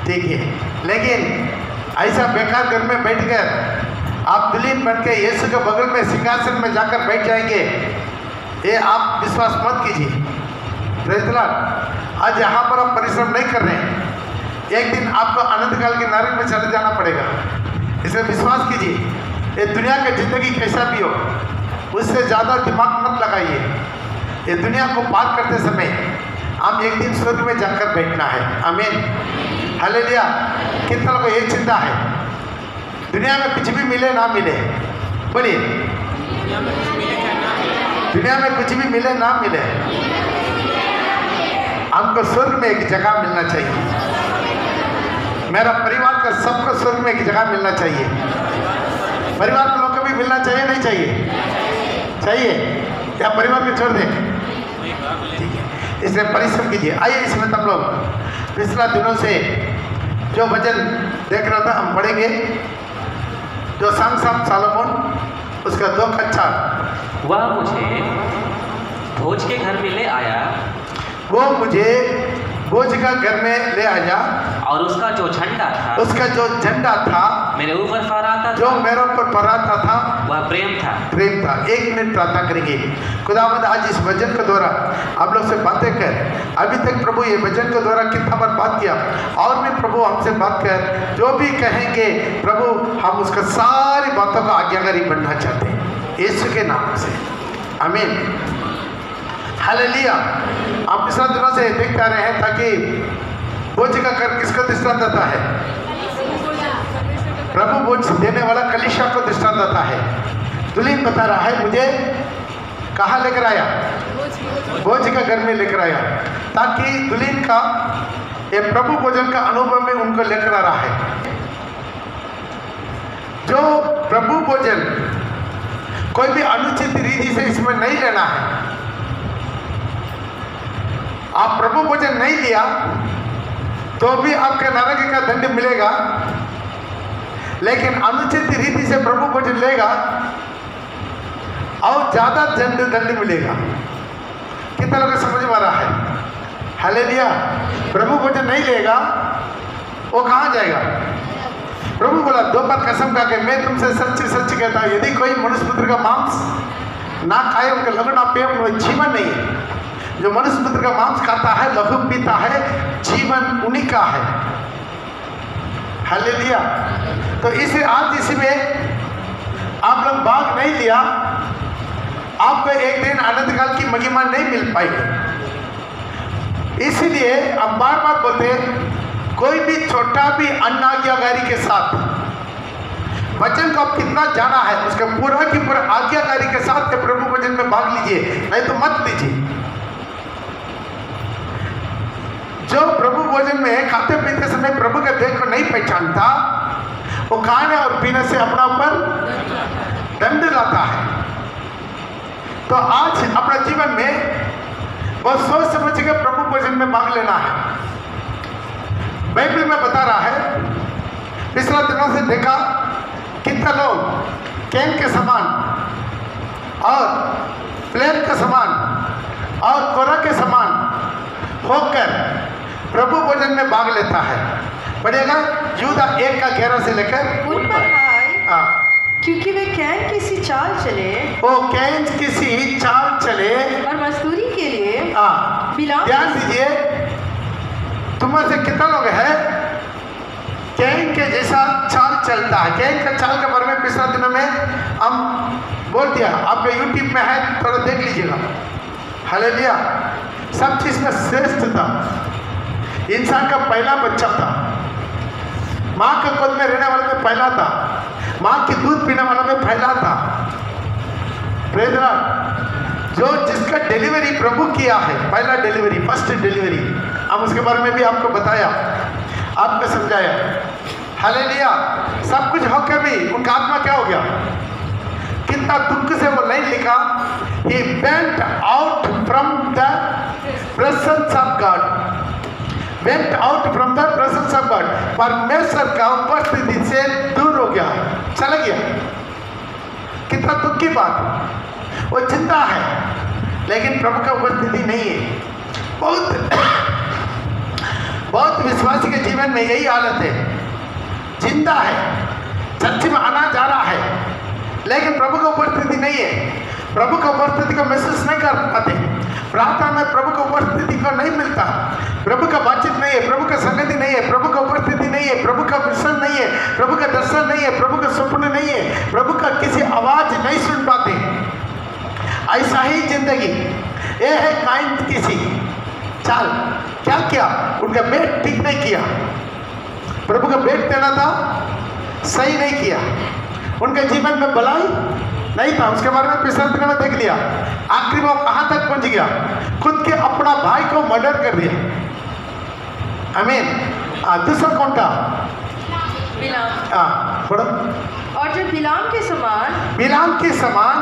ठीक है, लेकिन ऐसा बेकार घर में बैठकर आप दुल्हन बन के यीशु के बगल में सिंहासन में जाकर बैठ जाएंगे, ये आप विश्वास मत कीजिए। Praise the Lord. आज यहाँ पर आप परिश्रम नहीं कर रहे हैं, एक दिन आपको अनंत काल के नरक में चले जाना पड़ेगा। इसे विश्वास कीजिए। ये दुनिया की जिंदगी कैसा भी हो, उससे ज़्यादा दिमाग मत लगाइए। ये दुनिया को पार करते समय हम एक दिन स्वर्ग में जाकर बैठना है। आमीन, हालेलुया। कितना लोगों को ये चिंता है दुनिया में कुछ भी मिले ना मिले? बोलिए, दुनिया में कुछ भी मिले ना मिले, हमको स्वर्ग में एक जगह मिलना चाहिए। मेरा परिवार का सबको स्वर्ग में एक जगह मिलना चाहिए। परिवार के लोग को भी मिलना चाहिए, नहीं चाहिए? चाहिए। या परिवार को छोड़ दें? ठीक है, इसलिए परिश्रम कीजिए। आइए इसमें हम लोग पिछला दिनों से जो वचन देख रहा था हम पढ़ेंगे, जो सॉन्ग ऑफ सॉलोमन उसका 2 कक्षा। वह मुझे भोज के घर में ले आया, वो मुझे भोज का घर में ले आया, और उसका जो झंडा था मेरे ऊपर फहराता जो मेरे ऊपर फहराता था वह प्रेम था। 1 मिनट प्रार्थना करेंगे। खुदावंद आज इस वचन के द्वारा आप लोग से बातें कर, अभी तक प्रभु ये वचन के द्वारा कितना बार बात किया, और भी प्रभु हमसे बात कर, जो भी कहेंगे प्रभु हम उसका सारी बातों का आज्ञाकारी बनना चाहते हैं यीशु के नाम से। आमीन, हालेलुया। आप पिछले दिनों से देखते आ रहे हैं ताकि भोज का घर किसको दृष्टांत देता है? प्रभु भोज देने वाला कलीसिया को दृष्टांत देता है। दुल्हन बता रहा है मुझे कहाँ लेकर आया? भोज का घर में लेकर आया, ताकि दुल्हन का ये प्रभु भोजन का अनुभव में उनको लेकर आ रहा है। जो प्रभु भोजन कोई भी अनुचित रीति से इसमें नहीं लेना है। आप प्रभु भोजन नहीं लिया तो भी आपके नरक का दंड मिलेगा, लेकिन अनुचित रीति से प्रभु भोजन लेगा और ज्यादा दंड मिलेगा। कितना लोग समझ में आ रहा है? हालेलुया। प्रभु भोजन नहीं लेगा वो कहाँ जाएगा? प्रभु बोला 2 बार कसम खा के मैं तुमसे सच सच कहता हूँ, यदि कोई मनुष्य पुत्र का मांस ना खाए उनका लहू ना पिए वो जीवन नहीं है। जो मनुष्य पुत्र का मांस खाता है, लहू पीता है, जीवन उन्हीं का है। हालेलुया। तो इसे आज इसमें आप लोग भाग नहीं लिया, आपको एक दिन अनंत काल की महिमा नहीं मिल पाएगी। इसलिए अब बार बार बोलते हैं, कोई भी छोटा भी अनाज्ञाकारी के साथ वचन को आप कितना जाना है उसके पूरा की पूरा आज्ञाकारी के साथ के प्रभु वचन में भाग लीजिए, नहीं तो मत लीजिए। जो प्रभु भोजन में खाते पीते समय प्रभु के देह को नहीं पहचानता, वो खाने और पीने से अपना ऊपर दंड लाता है। तो आज अपना जीवन में बहुत सोच समझ के प्रभु भोजन में भाग लेना है। बाइबल में बता रहा है, पिछले दिनों से देखा कितना लोग कैन के समान और प्लेन के समान और कोरा के समान होकर प्रभु भोजन में भाग लेता है। पढ़िएगा यूदा 1:11 से लेकर उन पर क्योंकि वे कैन किसी चाल चले, वो कैन किसी चाल चले और मजदूरी के लिए ध्यान दीजिए। तुम्हारे से कितना लोग है कैन के जैसा चाल चलता है? कैन का चाल के बारे में पिछले दिनों में हम बोल दिया, आपके यूट्यूब में है, थोड़ा देख लीजिएगा। हालेलुया। सब चीज में श्रेष्ठ था, इंसान का पहला बच्चा था, माँ के गोद में रहने वाले में पहला था, माँ की दूध पीने वाला में पहला था। Praise the Lord. जो जिसका डिलीवरी प्रभु किया है, पहला डिलीवरी, फर्स्ट डिलीवरी, हम उसके बारे में भी आपको बताया, आपको समझाया। हालेलुया। सब कुछ होकर भी उनका आत्मा क्या हो गया? कितना दुख से वो लाइन लिखा, he went out from the presence of God, went out from the presence of God। परमेश्वर का उपस्थिति से दूर हो गया, चला गया। कितना दुख की बात। वो जिंदा है लेकिन प्रभु का उपस्थिति नहीं है। बहुत बहुत विश्वासी के जीवन में यही हालत है, जिंदा है, चर्च में आना जा रहा है, लेकिन प्रभु का उपस्थिति नहीं है, प्रभु का उपस्थिति को महसूस नहीं कर पाते, प्रार्थना में प्रभु का उपस्थिति को नहीं मिलता, प्रभु का बातचीत नहीं है, प्रभु का संगति नहीं है, प्रभु का उपस्थिति नहीं है, प्रभु का विषन नहीं है, प्रभु का दर्शन नहीं है, प्रभु का स्वप्न नहीं है, प्रभु का किसी आवाज नहीं सुन पाते। ऐसा ही जिंदगी ये है काइन किसी चाल। क्या किया? उनका बेट ठीक नहीं किया, प्रभु का बेट देना था, सही नहीं किया, उनके जीवन में भलाई नहीं था। उसके बारे में पिछले दिनों में देख लिया, आखिर वो कहां तक पहुंच गया, खुद के अपना भाई को मर्डर कर दिया। आमीन। दूसरा कौन था? बिलाम। पढ़ो। और जो बिलाम के समान, बिलाम के समान,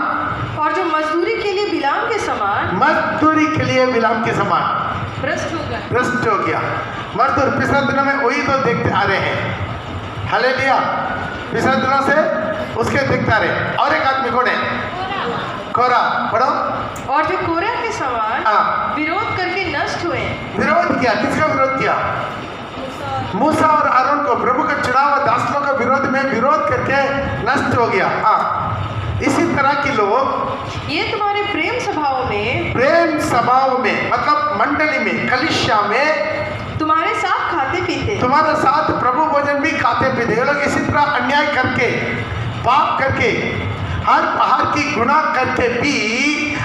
और जो मजदूरी के लिए बिलाम के समान, मजदूरी के लिए बिलाम के समान भ्रष्ट हो गया। भ्रष्ट हो गया। मजदूर पिछले दिनों में वही तो देखते आ रहे हैं। हालेलुया। पिछले दिनों से उसके देखते आ रहे। और एक आदमी कौन है? कोरा। पढ़ो। और जो कोरा के समान विरोध करके नष्ट हुए। विरोध किया, किसका विरोध किया? मूसा और आरोन को, प्रभु का चुनाव दासों का विरोध में विरोध करके नष्ट हो गया। इसी तरह के लोग ये तुम्हारे प्रेम सभाओं में मतलब मंडली में, कलिसिया में तुम्हारे साथ खाते पीते, तुम्हारे साथ प्रभु भोजन भी खाते पीते। ये लोग इसी तरह अन्याय करके, पाप करके, हर बाहर की गुनाह करके भी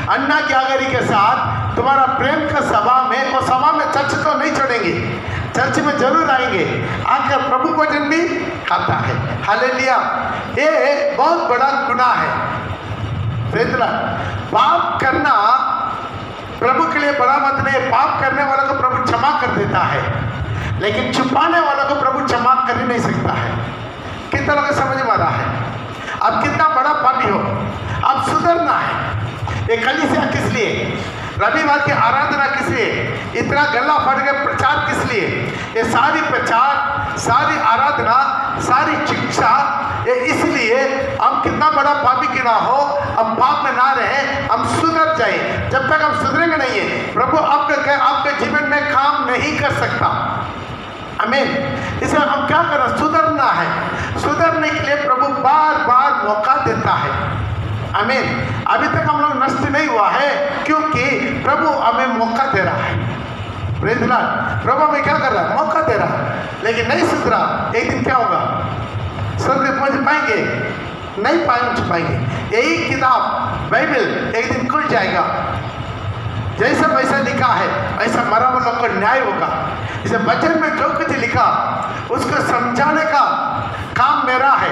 अन्ना ज्ञागरी के साथ तुम्हारा प्रेम का सभा में, और सभा में चर्च तो नहीं छोड़ेंगे, चर्च में जरूर आएंगे, आकर प्रभु भोजन भी खाता है। हालेलुया। ये बहुत बड़ा गुनाह है। पाप करना प्रभु के लिए बड़ा मत नहीं। पाप करने वालों को प्रभु क्षमा कर देता है, लेकिन छुपाने वालों को प्रभु क्षमा कर ही नहीं सकता है। कितना लोग समझ में आ रहा है? अब कितना बड़ा पापी हो, अब सुधरना है। ये कलीसिया किस लिए? रविवार की आराधना किस लिए? इतना गला फट के प्रचार किस लिए? ये सारी प्रचार, सारी आराधना, सारी शिक्षा ये इसलिए हम कितना बड़ा पापी क्यों ना हो, हम पाप में ना रहे, हम सुधर जाए। जब तक हम सुधरेंगे नहीं है, प्रभु आपके जीवन में काम नहीं कर सकता। आमीन। इसलिए हम क्या करना? सुधरना है। सुधरने के लिए प्रभु बार बार मौका देता है। आमीन। अभी तक हम लोग नष्ट नहीं हुआ है, क्योंकि प्रभु हमें मौका दे रहा है। Praise Lord. प्रभु हमें क्या कर रहा है? मौका दे रहा है, लेकिन नहीं सुधरा, एक दिन क्या होगा? स्वर्ग पहुंच पाएंगे? नहीं पहुंच पाएंगे। यही किताब बाइबल एक दिन खुल जाएगा। जैसा वैसा लिखा है, ऐसा मरा वालों को न्याय होगा। इसे वचन में जो कुछ लिखा उसको समझाने का काम मेरा है,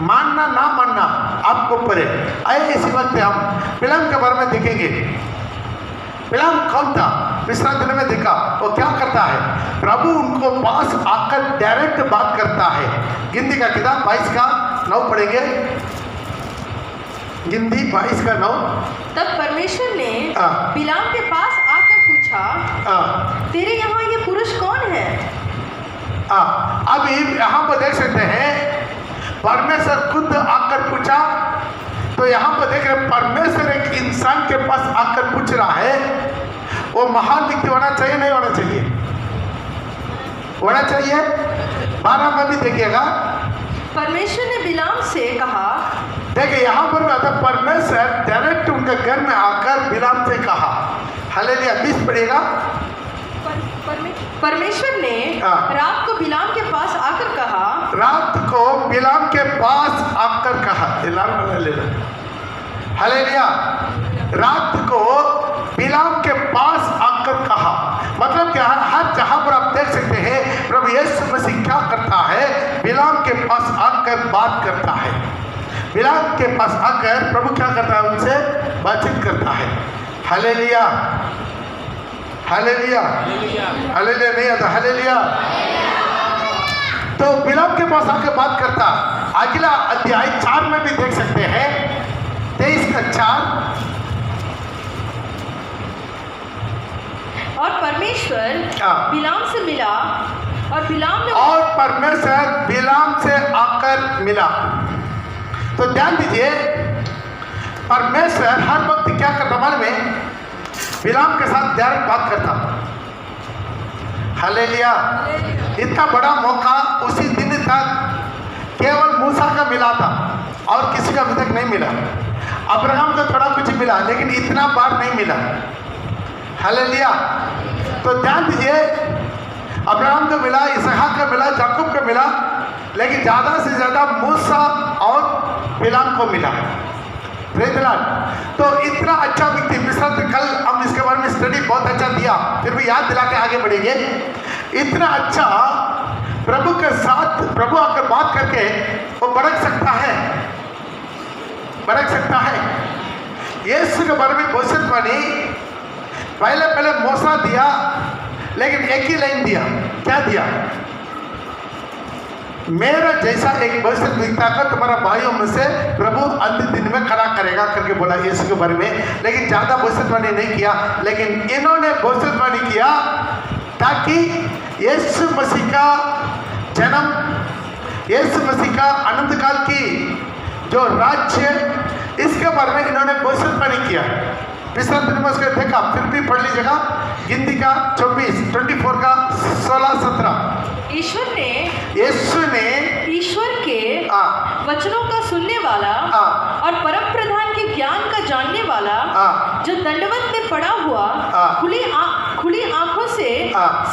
मानना ना मानना आपको ऊपर है। आइए इसी वक्त हम बिलाम के बारे में देखेंगे। बिलाम कौन था? पिछले दिन में देखा वो क्या करता है। प्रभु उनको पास आकर डायरेक्ट बात करता है। गिनती का किताब 22:9 पढ़ेंगे। गिनती 22:9। तब परमेश्वर ने बिलाम के पास आकर पूछा, तेरे यहाँ ये पुरुष कौन है? अब यहाँ पर देख सकते हैं, परमेश्वर खुद आकर पूछा। तो यहाँ पर देख रहे परमेश्वर एक इंसान के पास आकर पूछ रहा है। वो महान व्यक्ति होना चाहिए, नहीं होना चाहिए? होना चाहिए। 12 में भी देखिएगा, परमेश्वर ने बिलाम से कहा। देखिए यहाँ पर आता परमेश्वर डायरेक्ट उनके घर में आकर बिलाम से कहा। हालेलुया। 20 पढ़िएगा। परमेश्वर ने रात को बिलाम के पास आकर कहा। रात को बिलाम के पास आकर कहा। हालेलुया। रात को बिलाम के पास आकर कहा, मतलब क्या? हर जहां पर आप देख सकते हैं प्रभु यीशु मसीह क्या करता है? बिलाम के पास आकर बात करता है। बिलाम के पास आकर प्रभु क्या करता है? उनसे बातचीत करता है। हालेलुया। हालेलुया। हालेलुया नहीं आता? हालेलुया। तो बिलाम के पास आकर बात करता। अगला अध्याय 4 में भी देख सकते हैं, 23:4। और परमेश्वर बिलाम से मिला, और बिलाम ने परमेश्वर बिलाम से आकर मिला। तो ध्यान दीजिए, परमेश्वर हर वक्त क्या करता? मालूम है? बिलाम के साथ डायरेक्ट बात करता। हालेलुया। इतना बड़ा मौका उसी दिन तक केवल मूसा का मिला था और किसी का अभी तक नहीं मिला। अब्राहम को थोड़ा कुछ मिला लेकिन इतना बार नहीं मिला। हालेलुया। तो ध्यान दीजिए, अब्राहम को मिला, इसहाक को मिला, याकूब को मिला, लेकिन ज़्यादा से ज़्यादा मूसा और बिलाम को मिला। Praise the Lord. तो इतना अच्छा व्यक्ति मिस्र, कल हम इसके बारे में स्टडी बहुत अच्छा दिया, फिर भी याद दिला के आगे बढ़ेंगे। इतना अच्छा प्रभु के साथ प्रभु आकर बात करके वो भड़क सकता है, भड़क सकता है। यीशु के बारे में भविष्यवाणी पहले मूसा दिया, लेकिन एक ही लाइन दिया। क्या दिया? मेरा जैसा एक भविष्यद्वक्ता का तुम्हारा भाइयों में से प्रभु अंतिम दिन में खड़ा करेगा करके बोला यीशु के बारे में। लेकिन ज़्यादा भविष्यवाणी नहीं किया, लेकिन इन्होंने भविष्यवाणी किया ताकि यीशु मसीह का जन्म, यीशु मसीह का अनंत काल की जो राज्य, इसके बारे में इन्होंने भविष्यवाणी किया। पिछला दिन में उसको देखा, फिर भी पढ़ लीजिएगा, गिनती का 24 का 16-17। यीशु ने ईश्वर के वचनों का सुनने वाला और परम प्रधान के ज्ञान का जानने वाला, जो दंडवत में पड़ा हुआ खुली आंखों से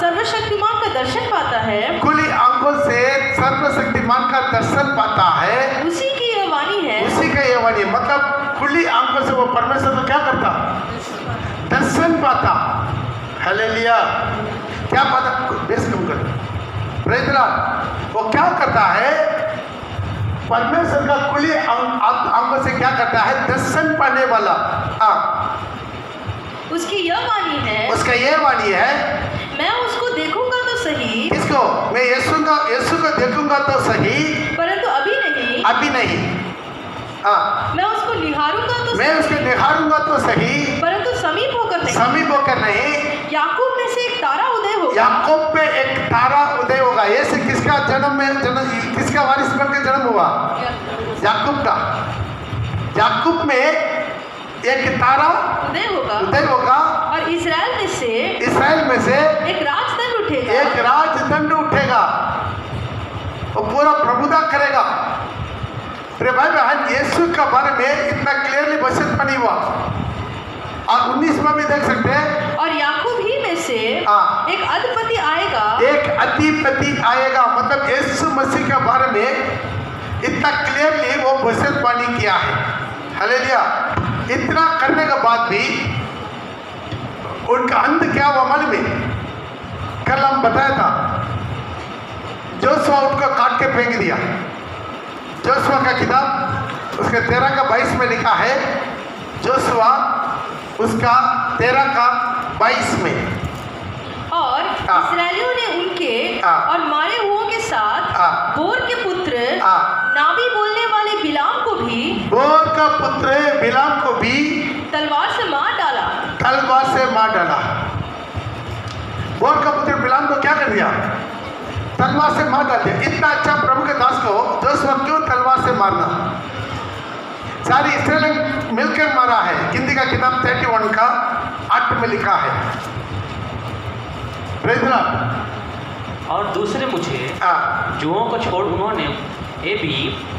सर्वशक्तिमान का दर्शन पाता है, खुली आंखों से सर्वशक्तिमान का दर्शन पाता है, उसी की यह वाणी है। उसी का यह वाणी, मतलब खुली आंखों से वो परमेश्वर को क्या करता? दर्शन पाता। हालेलुया। क्या पाता? बेस कम कर। Praise the Lord. वो क्या करता है? परमेश्वर का खुली आंखों से क्या करता है? दर्शन पाने वाला। उसकी यह वाणी है, उसका यह वाणी है, मैं उसको देखूंगा तो सही। किसको? मैं यीशु को देखूंगा तो सही, परंतु अभी नहीं। मैं उसको निहारूंगा तो सही, परंतु समीप होकर नहीं। याकूब में से एक तारा उदय होगा। याकूब में एक तारा उदय होगा। ये से किसका किसका वारिस बन के जन्म हुआ? याकूब का। याकूब में एक तारा उदय होगा और इस्राएल में से एक राजदंड उठेगा। वो पूरा प्रभुता करेगा। अरे भाई बहन, यीशु के बारे में इतना क्लियरली भविष्यवाणी हुआ। और 19 में भी देख सकते हैं, और याकूब ही में से एक अधिपति आएगा। मतलब यीशु मसीह के बारे में इतना क्लियरली वो भविष्यवाणी किया है। हालेलुया। इतना करने के बाद भी उनका अंत क्या हुआ मालूम है? कल हम बताया था, जोशुआ उनको काट के फेंक दिया। जोशुआ का किताब उसके 13 का 22 में लिखा है। जोशुआ उसका 13 का 22 में। और इस्राएलियों ने उनके और मारे हुओं के साथ बोर के पुत्र नाबी बोलने वाले बिलाम को भी तलवार से मार डाला। बोर का पुत्र बिलाम को क्या कर दिया? तलवार से मार डाल दिया। इतना अच्छा प्रभु के दास को जोशुआ क्यों तलवार से मारना? सारी इस्राएल मिलकर मारा है। गिनती का किताब 31 का 8 में लिखा है। Praise the Lord. और दूसरे मुझे जुओं को छोड़ उन्होंने एबी,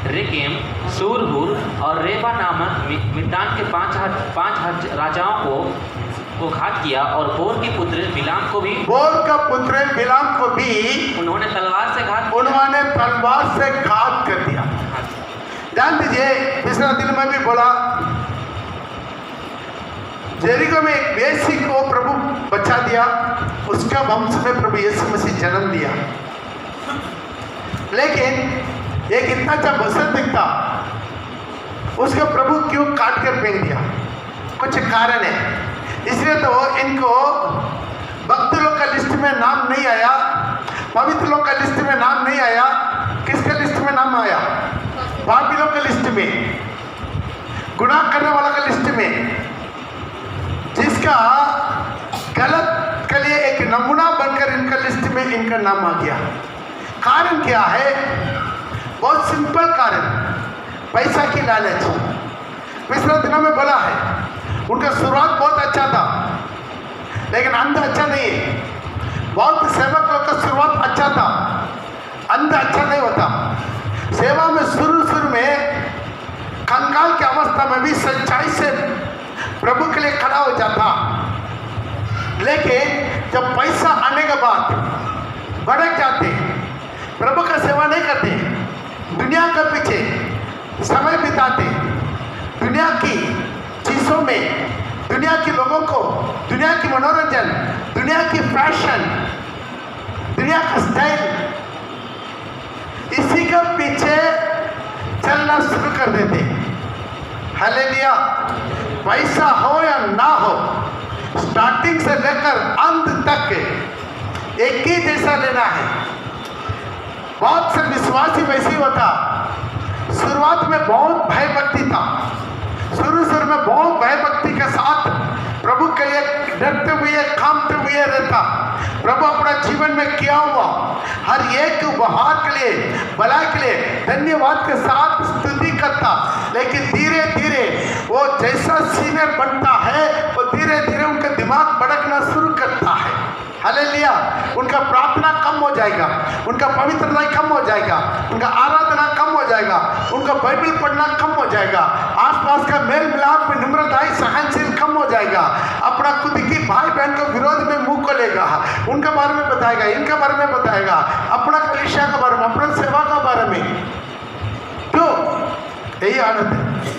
रेकेम, सूरहूर और रेबा नामक मिद्यान के 5 राजाओं को घात किया, और बोर के पुत्र बिलाम को भी उन्होंने तलवार से घात कर दिया। ध्यान दीजिए, पिछला दिन में भी बोला, जेरिको में एक वेश्या को प्रभु बचा दिया, उसका वंश में प्रभु यीशु मसीह जन्म दिया। लेकिन एक इतना अच्छा बसंत दिखता, उसको प्रभु क्यों काट कर फेंक दिया? कुछ कारण है। इसलिए तो इनको भक्त लोग का लिस्ट में नाम नहीं आया, पवित्र लोग का लिस्ट में नाम नहीं आया। किसका लिस्ट में नाम आया? पापी लोग का लिस्ट में, गुनाह करने वाला का लिस्ट में, जिसका गलत के लिए एक नमूना बनकर इनका लिस्ट में इनका नाम आ गया। कारण क्या है? बहुत सिंपल कारण, पैसा की लालच। पिछले दिनों में बोला है, उनका शुरुआत बहुत अच्छा था, लेकिन अंत अच्छा नहीं है। बहुत सेवक लोग का शुरुआत अच्छा था, अंत अच्छा नहीं होता। सेवा में शुरू में कंगाल की अवस्था में भी सच्चाई से प्रभु के लिए खड़ा हो जाता, लेकिन जब पैसा आने के बाद भड़क जाते, प्रभु का सेवा नहीं करते, दुनिया के पीछे समय बिताते, दुनिया की चीज़ों में, दुनिया के लोगों को, दुनिया की मनोरंजन, दुनिया की फैशन, दुनिया का स्टाइल, इसी के पीछे चलना शुरू कर देते। हालेलुया। पैसा हो या ना हो, स्टार्टिंग से लेकर अंत तक एक ही जैसा लेना है। बहुत से विश्वासी वैसे ही होता, शुरुआत में बहुत भय भक्ति था, शुरू में बहुत भय भक्ति के साथ प्रभु के लिए डरते हुए कामते हुए रहता, प्रभु अपना जीवन में किया हुआ हर एक उपहार के लिए, भलाई के लिए धन्यवाद के साथ स्तुति करता। लेकिन धीरे धीरे वो जैसा सीनियर बनता है, वो धीरे धीरे उनका दिमाग भड़कना शुरू करता है। हालेलुया। उनका प्रार्थना कम हो जाएगा, उनका पवित्रता कम हो जाएगा, उनका आराधना कम हो जाएगा, उनका बाइबल पढ़ना कम हो जाएगा, आसपास का मेल मिलाप में निम्रताई सहनशील कम हो जाएगा, अपना खुद की भाई बहन को विरोध में मुंह खोलेगा, उनके बारे में बताएगा, इनके बारे में बताएगा, अपना कलीसिया के बारे में, अपना सेवा के बारे में। क्यों? यही आदत है।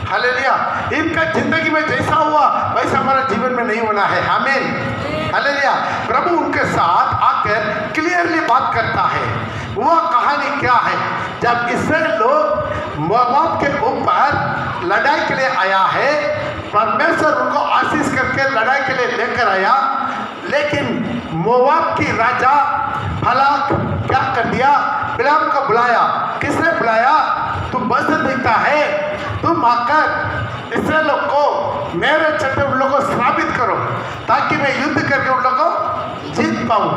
हालेलुया। इनका जिंदगी में जैसा हुआ वैसा हमारा जीवन में नहीं होना है। आमीन। हालेलुया। प्रभु उनके साथ आकर क्लियरली बात करता है। वो कहानी क्या है? जब इस्राएल लोग मोआब के ऊपर लड़ाई के लिए आया है, परमेश्वर उनको आशीष करके लड़ाई के लिए लेकर आया, लेकिन मोआब की राजा बालाक क्या कर दिया? बिलाम को बुलाया। किसने बुलाया? तुम बस देखता है, तुम आकर इस्राएल को मेरे चलते उन लोगों को श्रापित करो ताकि मैं युद्ध करके उन लोगों को जीत पाऊं।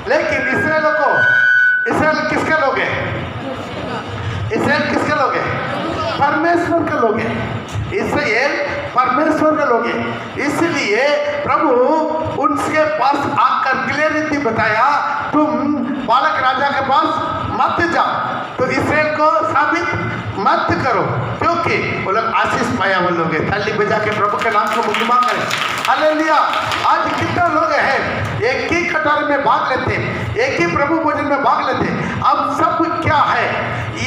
लेकिन इस्राएल किसके लोग हैं? इस्राएल किसके लोग हैं? परमेश्वर के लोग हैं। इस्राएल परमेश्वर के लोग हैं। इसलिए प्रभु उनके पास आकर क्लियरिटी बताया, तुम बालक राजा के पास मत जाओ, तो इस्राएल को साबित मत करो, क्योंकि वो लोग आशीष पाया वो लोग हैं। थाली बजा के प्रभु के नाम को महिमा करें। हालेलुया। आज कितना लोग हैं एक ही कटार में भाग लेते हैं, एक ही प्रभु भोजन में भाग लेते हैं। अब सब क्या है?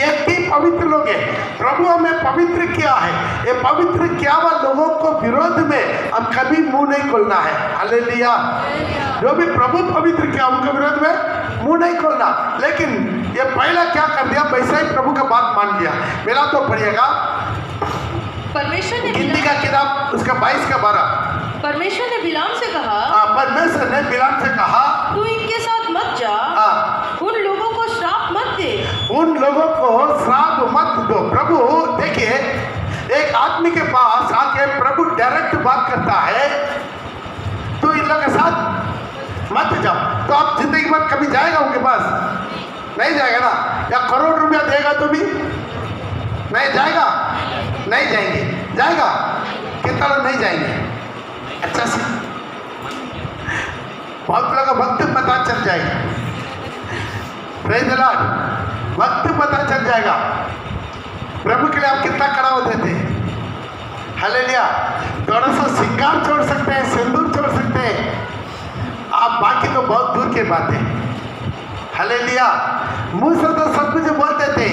एक ही पवित्र लोग हैं। प्रभु हमें पवित्र किया है। ये पवित्र किया हुआ लोगों को विरोध में हम कभी मुंह नहीं खोलना है। हालेलुया। जो भी प्रभु पवित्र किया उनके विरोध में मुंह नहीं खोलना। लेकिन ये पहला क्या कर दिया? वैसा ही प्रभु का बात मान लिया। मेरा तो पढ़िएगा परमेश्वर ने गिनती का किताब उसका 22 का 12। परमेश्वर ने बिलाम से कहा, परमेश्वर ने बिलाम से कहा, तू इनके साथ मत जा, उन लोगों को श्राप मत दे, उन लोगों को श्राप मत दो। प्रभु देखिए, एक आदमी के पास आके प्रभु डायरेक्ट बात करता है, तू इन लोगों के साथ मत जाओ। तो आप जिंदगी भर कभी जाएगा उनके पास? नहीं जाएगा ना। या करोड़ रुपया देगा तो भी नहीं जाएगा, नहीं जाएंगे। जाएगा? कितना लोग नहीं जाएंगे? अच्छा से बहुत लोगों का वक्त पता चल जाएगा। Praise the Lord. वक्त पता चल जाएगा प्रभु के लिए आप कितना खड़ा होते थे। हालेलुया। थोड़ा सा श्रृंगार छोड़ सकते हैं, सिंदूर छोड़ सकते हैं आप, बाकी तो बहुत दूर की बात है। हालेलुया। मुंह से तो सब कुछ बोलते थे,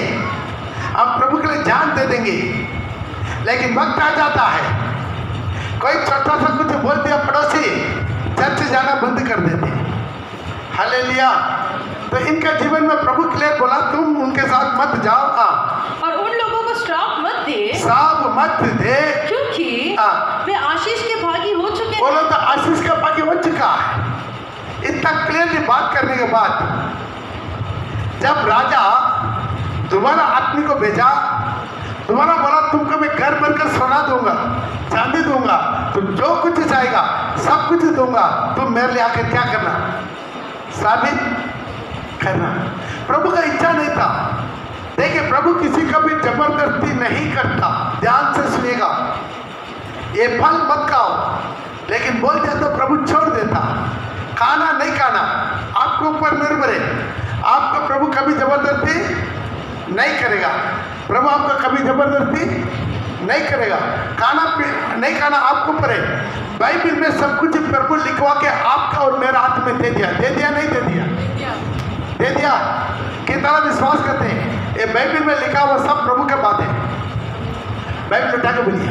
आप प्रभु के लिए जान दे देंगे, लेकिन वक्त आ जाता है कोई छोटा सा कुछ बोल दिया, पड़ोसी चर्च जाना बंद कर देते। हालेलुया। तो इनका जीवन में प्रभु के लिए बोला, तुम उनके साथ मत जाओ, और उन लोगों को श्राप मत दे, श्राप मत दे, क्योंकि वे आशीष के भागी हो चुके हैं। बोलो तो आशीष का भागी हो चुका है। इतना क्लियरली बात करने के बाद जब राजा दोबारा आदमी को भेजा, दोबारा बोला, तुमको मैं घर बनकर सोना दूंगा, चांदी दूंगा, तुम जो कुछ चाहेगा सब कुछ दूंगा, तुम मेरे लिए आकर क्या करना? साबित करना। प्रभु का इच्छा नहीं था। देखिए, प्रभु किसी का भी जबरदस्ती नहीं करता। ध्यान से सुनिएगा, ये फल मत खाओ, लेकिन बोल दिया तो प्रभु छोड़ देता। खाना नहीं खाना आपके ऊपर निर्भर है। आपको प्रभु कभी जबरदस्ती नहीं करेगा। प्रभु आपको कभी जबरदस्ती नहीं करेगा। खाना नहीं खाना आपके ऊपर है। बाइबल में सब कुछ प्रभु लिखवा के आपका और मेरा हाथ में दे दिया। दे दिया नहीं दे दिया? दे दिया। कितना विश्वास करते हैं? ये बाइबल में लिखा हुआ सब प्रभु के बात है। बाइबल उठा के बोलिए,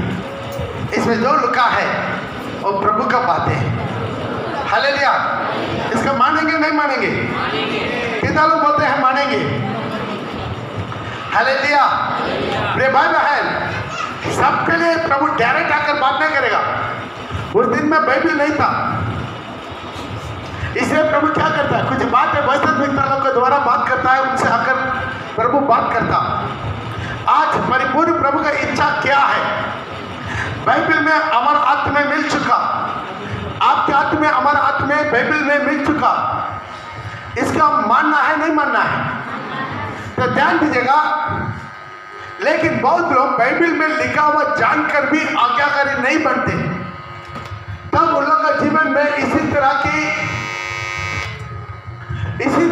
इसमें जो लिखा है वो प्रभु का बात है। हालेलुया। इसका मानेंगे नहीं मानेंगे? कितना लोग बोलते हैं मानेंगे? हालेलुया। प्रिय भाई बहन, सबके लिए प्रभु डायरेक्ट आकर बात नहीं करेगा। उस दिन में बाइबल नहीं था, इसलिए प्रभु क्या करता है? कुछ बात है वैसे लोग के द्वारा बात करता है, उनसे आकर प्रभु बात करता। आज परिपूर्ण प्रभु का इच्छा क्या है? बाइबल में हमारा हाथ में मिल चुका, आपके हाथ में हमारा हाथ में बाइबल में मिल चुका। इसका मानना है नहीं मानना है? तो ध्यान दीजिएगा। लेकिन बहुत लोग बाइबल में लिखा हुआ जानकर भी आज्ञाकारी नहीं बनते, तब उन लोगों का जीवन में इसी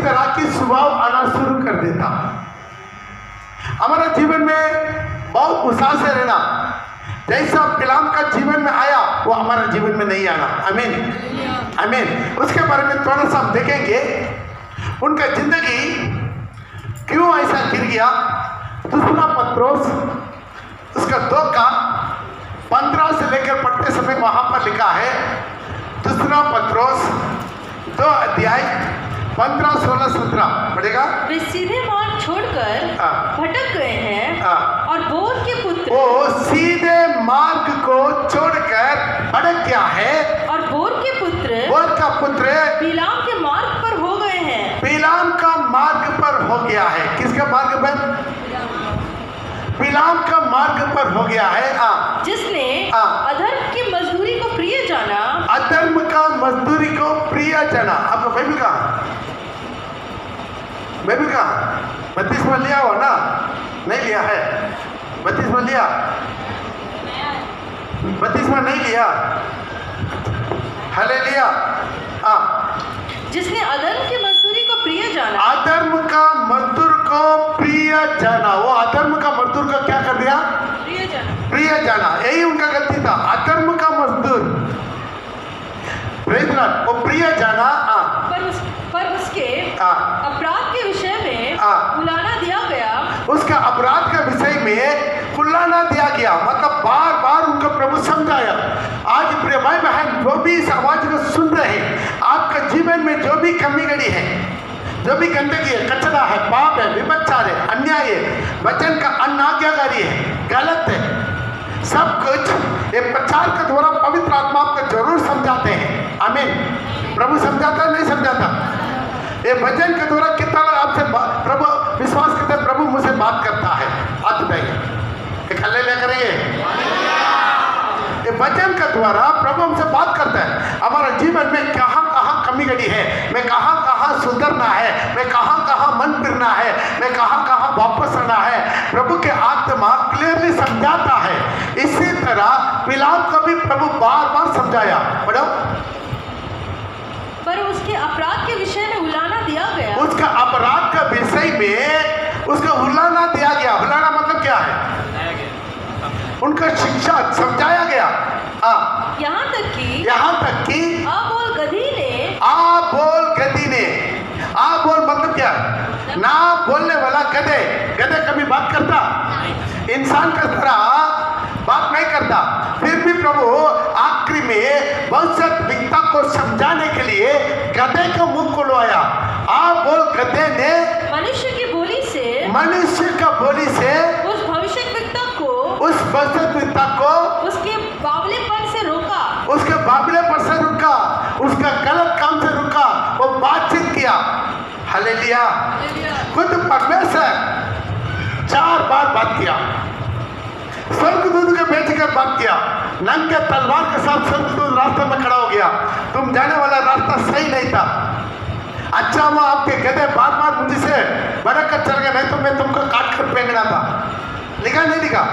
तरह की स्वभाव आना शुरू कर देता। हमारा जीवन में बहुत उत्साह से रहना, जैसा बिलाम का जीवन में आया वो हमारा जीवन में नहीं आना। आमीन आमीन। उसके बारे में थोड़ा सा हम देखेंगे, उनका जिंदगी क्यों ऐसा गिर गया। दूसरा पत्रोस उसका 2 का 15 से लेकर पढ़ते समय वहां पर लिखा है। दूसरा पत्रोस 2 अध्याय 15, 16, 17 पढ़ेगा। वे सीधे मार्ग छोड़कर भटक गए हैं और बोर के पुत्र, वो सीधे मार्ग को छोड़कर भटक गया है और बोर का पुत्र बिलाम के मार्ग पर हो गए हैं। बिलाम का मार्ग पर हो गया है। किसका मार्ग पर? बिलाम का मार्ग पर हो गया है। जिसने अधर्म की मजदूरी को प्रिय जाना। अधर्म का मजदूरी को प्रिय जाना। आपका बाइबल कहाँ? बाइबल कहाँ? 32 में लिया हो ना? नहीं लिया है? 32 में लिया? 32 में नहीं लिया? हालेलुया। जिसने अधर्म की मजदूरी को प्रिय जाना। अधर्म का मजदूर को प्रिय जाना। वो अधर्म का मजदूर को क्या कर दिया? प्रिय जाना। यही उनका गलती था। अधर्म का मजदूर वो प्रिय जाना। पर उसके अपराध के विषय में उलाना दिया गया। उसका अपराध का विषय में उलाना दिया गया, मतलब बार बार उनको प्रभु समझाया। आज प्रिय भाई बहन जो भी इस आवाज को सुन रहे हैं, आपका जीवन में जो भी कमी गड़ी है, जो भी गंदगी है, कचरा है, पाप है, विपचार है, अन्याय है, वचन का अनाज्ञाकारी है, गलत है, सब कुछ ये प्रचार के द्वारा पवित्र आत्मा आपको जरूर समझाते हैं। आमीन। प्रभु समझाता नहीं समझाता? ये वचन के द्वारा कितना लोग आपसे प्रभु विश्वास करते हैं? प्रभु मुझसे बात करता है। हाथ उठाइए, हल्लेलुया करेंगे। ये वचन के द्वारा प्रभु हमसे बात करता है। हमारा जीवन में कहाँ कहाँ कमी गड़ी है, मैं कहाँ कहाँ सुधरना है, मैं कहाँ कहाँ मन फिरना है, मैं कहाँ कहाँ वापस आना है, प्रभु के आत्मा क्लियरली समझाता है। इसी तरह बिलाम को भी प्रभु बार बार समझाया। पढ़ो। पर उसके अपराध के विषय में उलाना दिया गया। उसका अपराध का विषय में उसको उलाना दिया गया। उलाना मतलब क्या है? उनका शिक्षा समझाया गया। यहाँ तक कि आ बोल गधी ने आ बोल मतलब क्या? ना बोलने वाला गधे। गधे कभी बात करता? इंसान का तरह बात नहीं करता। फिर भी प्रभु आखिरी में भविष्यद्वक्ता को समझाने के लिए गधे का मुंह खुलवाया। आ बोल गधे ने मनुष्य का बोली से उस भविष्यद्वक्ता को उसके बावलेपन से रुका, उसका गलत काम से रुका, वो बातचीत किया। हालेलुया। खुद परमेश्वर 4 बार बात किया, स्वर्गदूत के भेजकर बात किया। नंगे तलवार के साथ स्वर्गदूत रास्ते में खड़ा हो गया। तुम जाने वाला रास्ता सही नहीं था। अच्छा हुआ आपके गधे बार बार मुझसे भड़क कर चल गए, नहीं तो मैं तुमको काट कर फेंकना था। लिखा नहीं लिखा?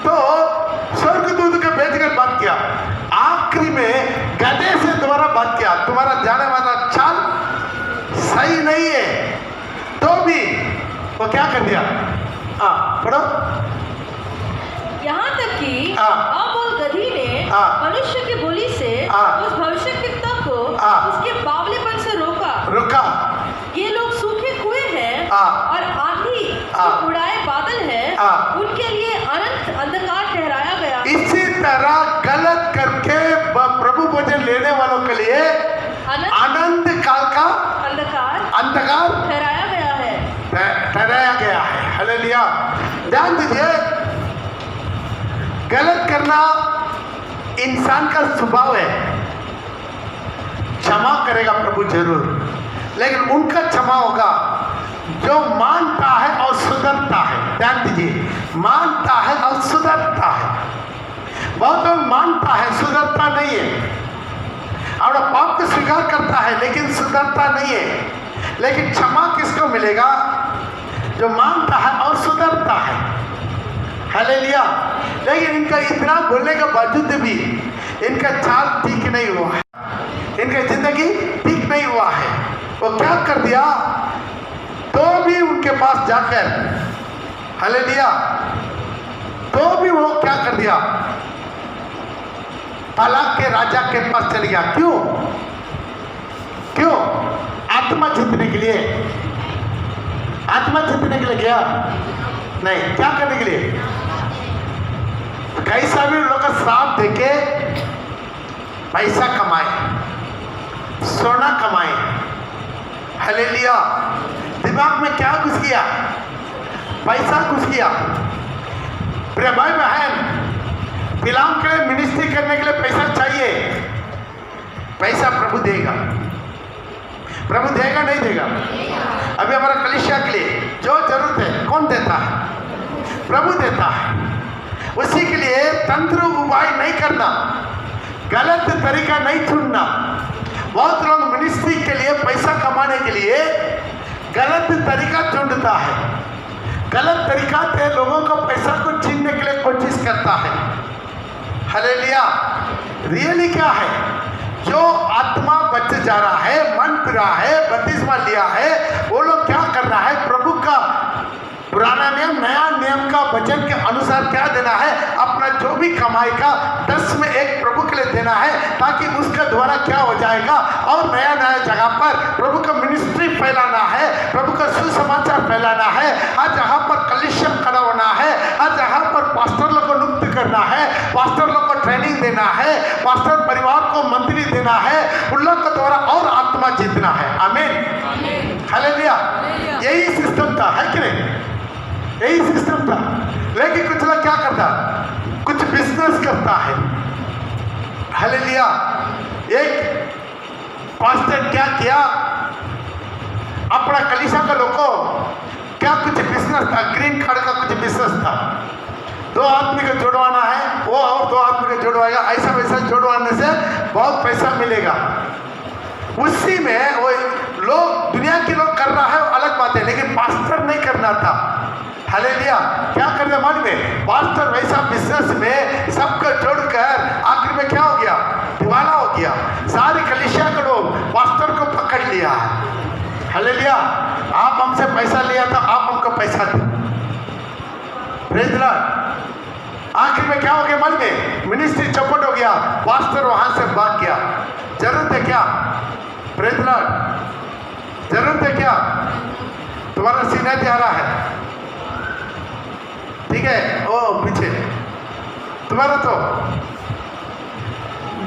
तो स्वर्गदूत के भेजकर बात किया। आखिरी में गधे से दोबारा बात किया, तुम्हारा जाने वाला चाल सही नहीं है, तो भी वो क्या कर दिया? पढ़ो। यहाँ तक कि हाँ। अबोल गधी ने हाँ। मनुष्य की बोली से हाँ। उस भविष्यद्वक्ता को हाँ। उसके बावलेपन से रुका। ये लोग सूखे कुएं हैं हाँ। और आंधी हाँ। जो उड़ाए बादल है, हाँ। उनके लिए अनंत अंधकार ठहराया गया। इसी तरह गलत करके प्रभु वचन लेने वालों के लिए अनंत काल का अंधकार ठहराया गया है। ठहराया गया है। हालेलुया। ध्यान दीजिए, गलत करना इंसान का स्वभाव है। क्षमा करेगा प्रभु जरूर, लेकिन उनका क्षमा होगा जो मानता है और सुधरता है। ध्यान दीजिए, मानता है और सुधरता है। बहुत लोग मानता है, सुधरता नहीं है, और पाप को स्वीकार करता है लेकिन सुधरता नहीं है। लेकिन क्षमा किसको मिलेगा? जो मानता है और सुधरता है। हालेलुया। लेकिन इनका इतना बोलने के बावजूद भी इनका चाल ठीक नहीं हुआ है, इनका जिंदगी ठीक नहीं हुआ है। वो क्या कर दिया? तो भी उनके पास जाकर, हालेलुया, तो भी वो क्या कर दिया? बालाक के राजा के पास चल गया। क्यों? आत्मा जीतने के लिए। आत्मा जीतने के लिए गया नहीं, क्या करने के लिए? कैसा भी लोग का साथ देके पैसा कमाए, सोना कमाए। हालेलुया। दिमाग में क्या घुस गया? पैसा घुस गया। प्रिय भाई बहन, फिल्म के लिए, मिनिस्ट्री करने के लिए पैसा चाहिए। पैसा प्रभु देगा। प्रभु देगा नहीं देगा? अभी हमारा कलीसिया के लिए जो जरूरत है कौन देता है? प्रभु देता है। उसी के लिए तंत्र उपाय नहीं करना, गलत तरीका नहीं चुनना। बहुत लोग मिनिस्ट्री के लिए, पैसा कमाने के लिए गलत तरीका चुनता है। गलत तरीका से लोगों को पैसा को छीनने के लिए कोशिश करता है। हालेलुया। रियली क्या है? जो आत्मा बच जा रहा है, मन फिरा है, बपतिस्मा लिया है, वो लोग क्या कर रहा है? प्रभु का पुराना नियम, नया नियम का वचन के अनुसार क्या देना है? अपना जो भी कमाई का 10 में 1 प्रभु के लिए देना है, ताकि उसके द्वारा क्या हो जाएगा? और नया नया जगह पर प्रभु का मिनिस्ट्री फैलाना है, प्रभु का सुसमाचार फैलाना है। आज जहाँ पर कलीसिया खड़ा होना है, आज जहाँ पर पास्टर लोग को नियुक्त करना है, पास्टर लोग को ट्रेनिंग देना है, पास्टर परिवार को मंत्री देना है, उन लोग के द्वारा और आत्मा जीतना है। आमीन। हालेलुया। यही सिस्टम था, है कि नहीं? यही सिस्टम था। लेकिन कुछ लोग क्या करता? कुछ बिजनेस करता है। हालेलुया। एक पास्टर क्या किया? अपना कलीसिया का लोगों क्या कुछ बिजनेस था, ग्रीन कार्ड का कुछ बिजनेस था। 2 आदमी को जुड़वाना है, वो और 2 आदमी को जुड़वाएगा। ऐसा वैसा जुड़वाने से बहुत पैसा मिलेगा। उसी में वो लोग, दुनिया के लोग कर रहा है, अलग बात है, लेकिन पास्टर नहीं करना था। हालेलुया। क्या कर दिया? मन में पास्टर वैसा बिजनेस में सबको जोड़कर आखिर में क्या हो गया? दिवाला हो गया। सारी कलीसिया के लोग पास्टर को पकड़ लिया। हालेलुया। आप हमसे पैसा लिया था, आप हमको पैसा दो। Praise the Lord. आखिर में क्या हो गया? मन में मिनिस्ट्री चौपट हो गया, पास्टर वहां से भाग गया। जरूरत है क्या? Praise the Lord. जरूरत है क्या? तुम्हारा सीना जा रहा है, ठीक है? ओ पीछे तुम्हारा तो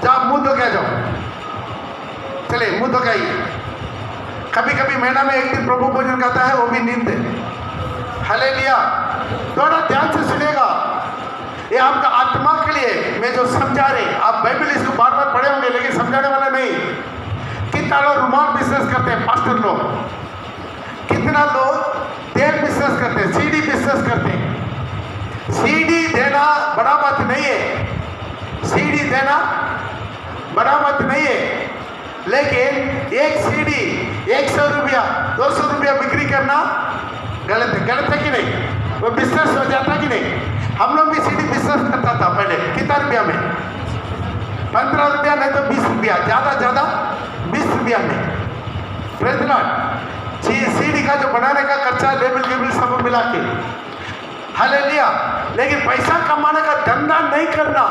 जाओ, मुंह धो के जाओ। चले मुंह धो के आइए। कभी कभी महीना में 1 दिन प्रभु भोजन करता है, वो भी नींद है। हालेलुया। थोड़ा ध्यान से सुनेगा। ये आपका आत्मा के लिए मैं जो समझा रहे, आप बाइबल इसको बार बार पढ़े होंगे, लेकिन समझाने वाला नहीं। कितना लोग रुमाल बिजनेस करते हैं, पास्टर लोग। कितना लोग तेल बिजनेस करते हैं, सीडी बिजनेस करते हैं। सीडी देना बड़ा बात नहीं है, सीडी देना बड़ा बात नहीं है, लेकिन एक सीडी 100 रुपया 200 रुपया बिक्री करना गलत है। गलत है कि नहीं? वो बिजनेस हो जाता कि नहीं? हम लोग भी सीडी बिजनेस करता था पहले। कितना रुपया में? 15 रुपया, नहीं तो 20 रुपया, ज़्यादा 20 रुपया में। Praise the Lord. सीडी का जो बनाने का खर्चा, लेबल वेबल सब मिला के, हालेलुया। लेकिन पैसा कमाने का धंधा नहीं करना।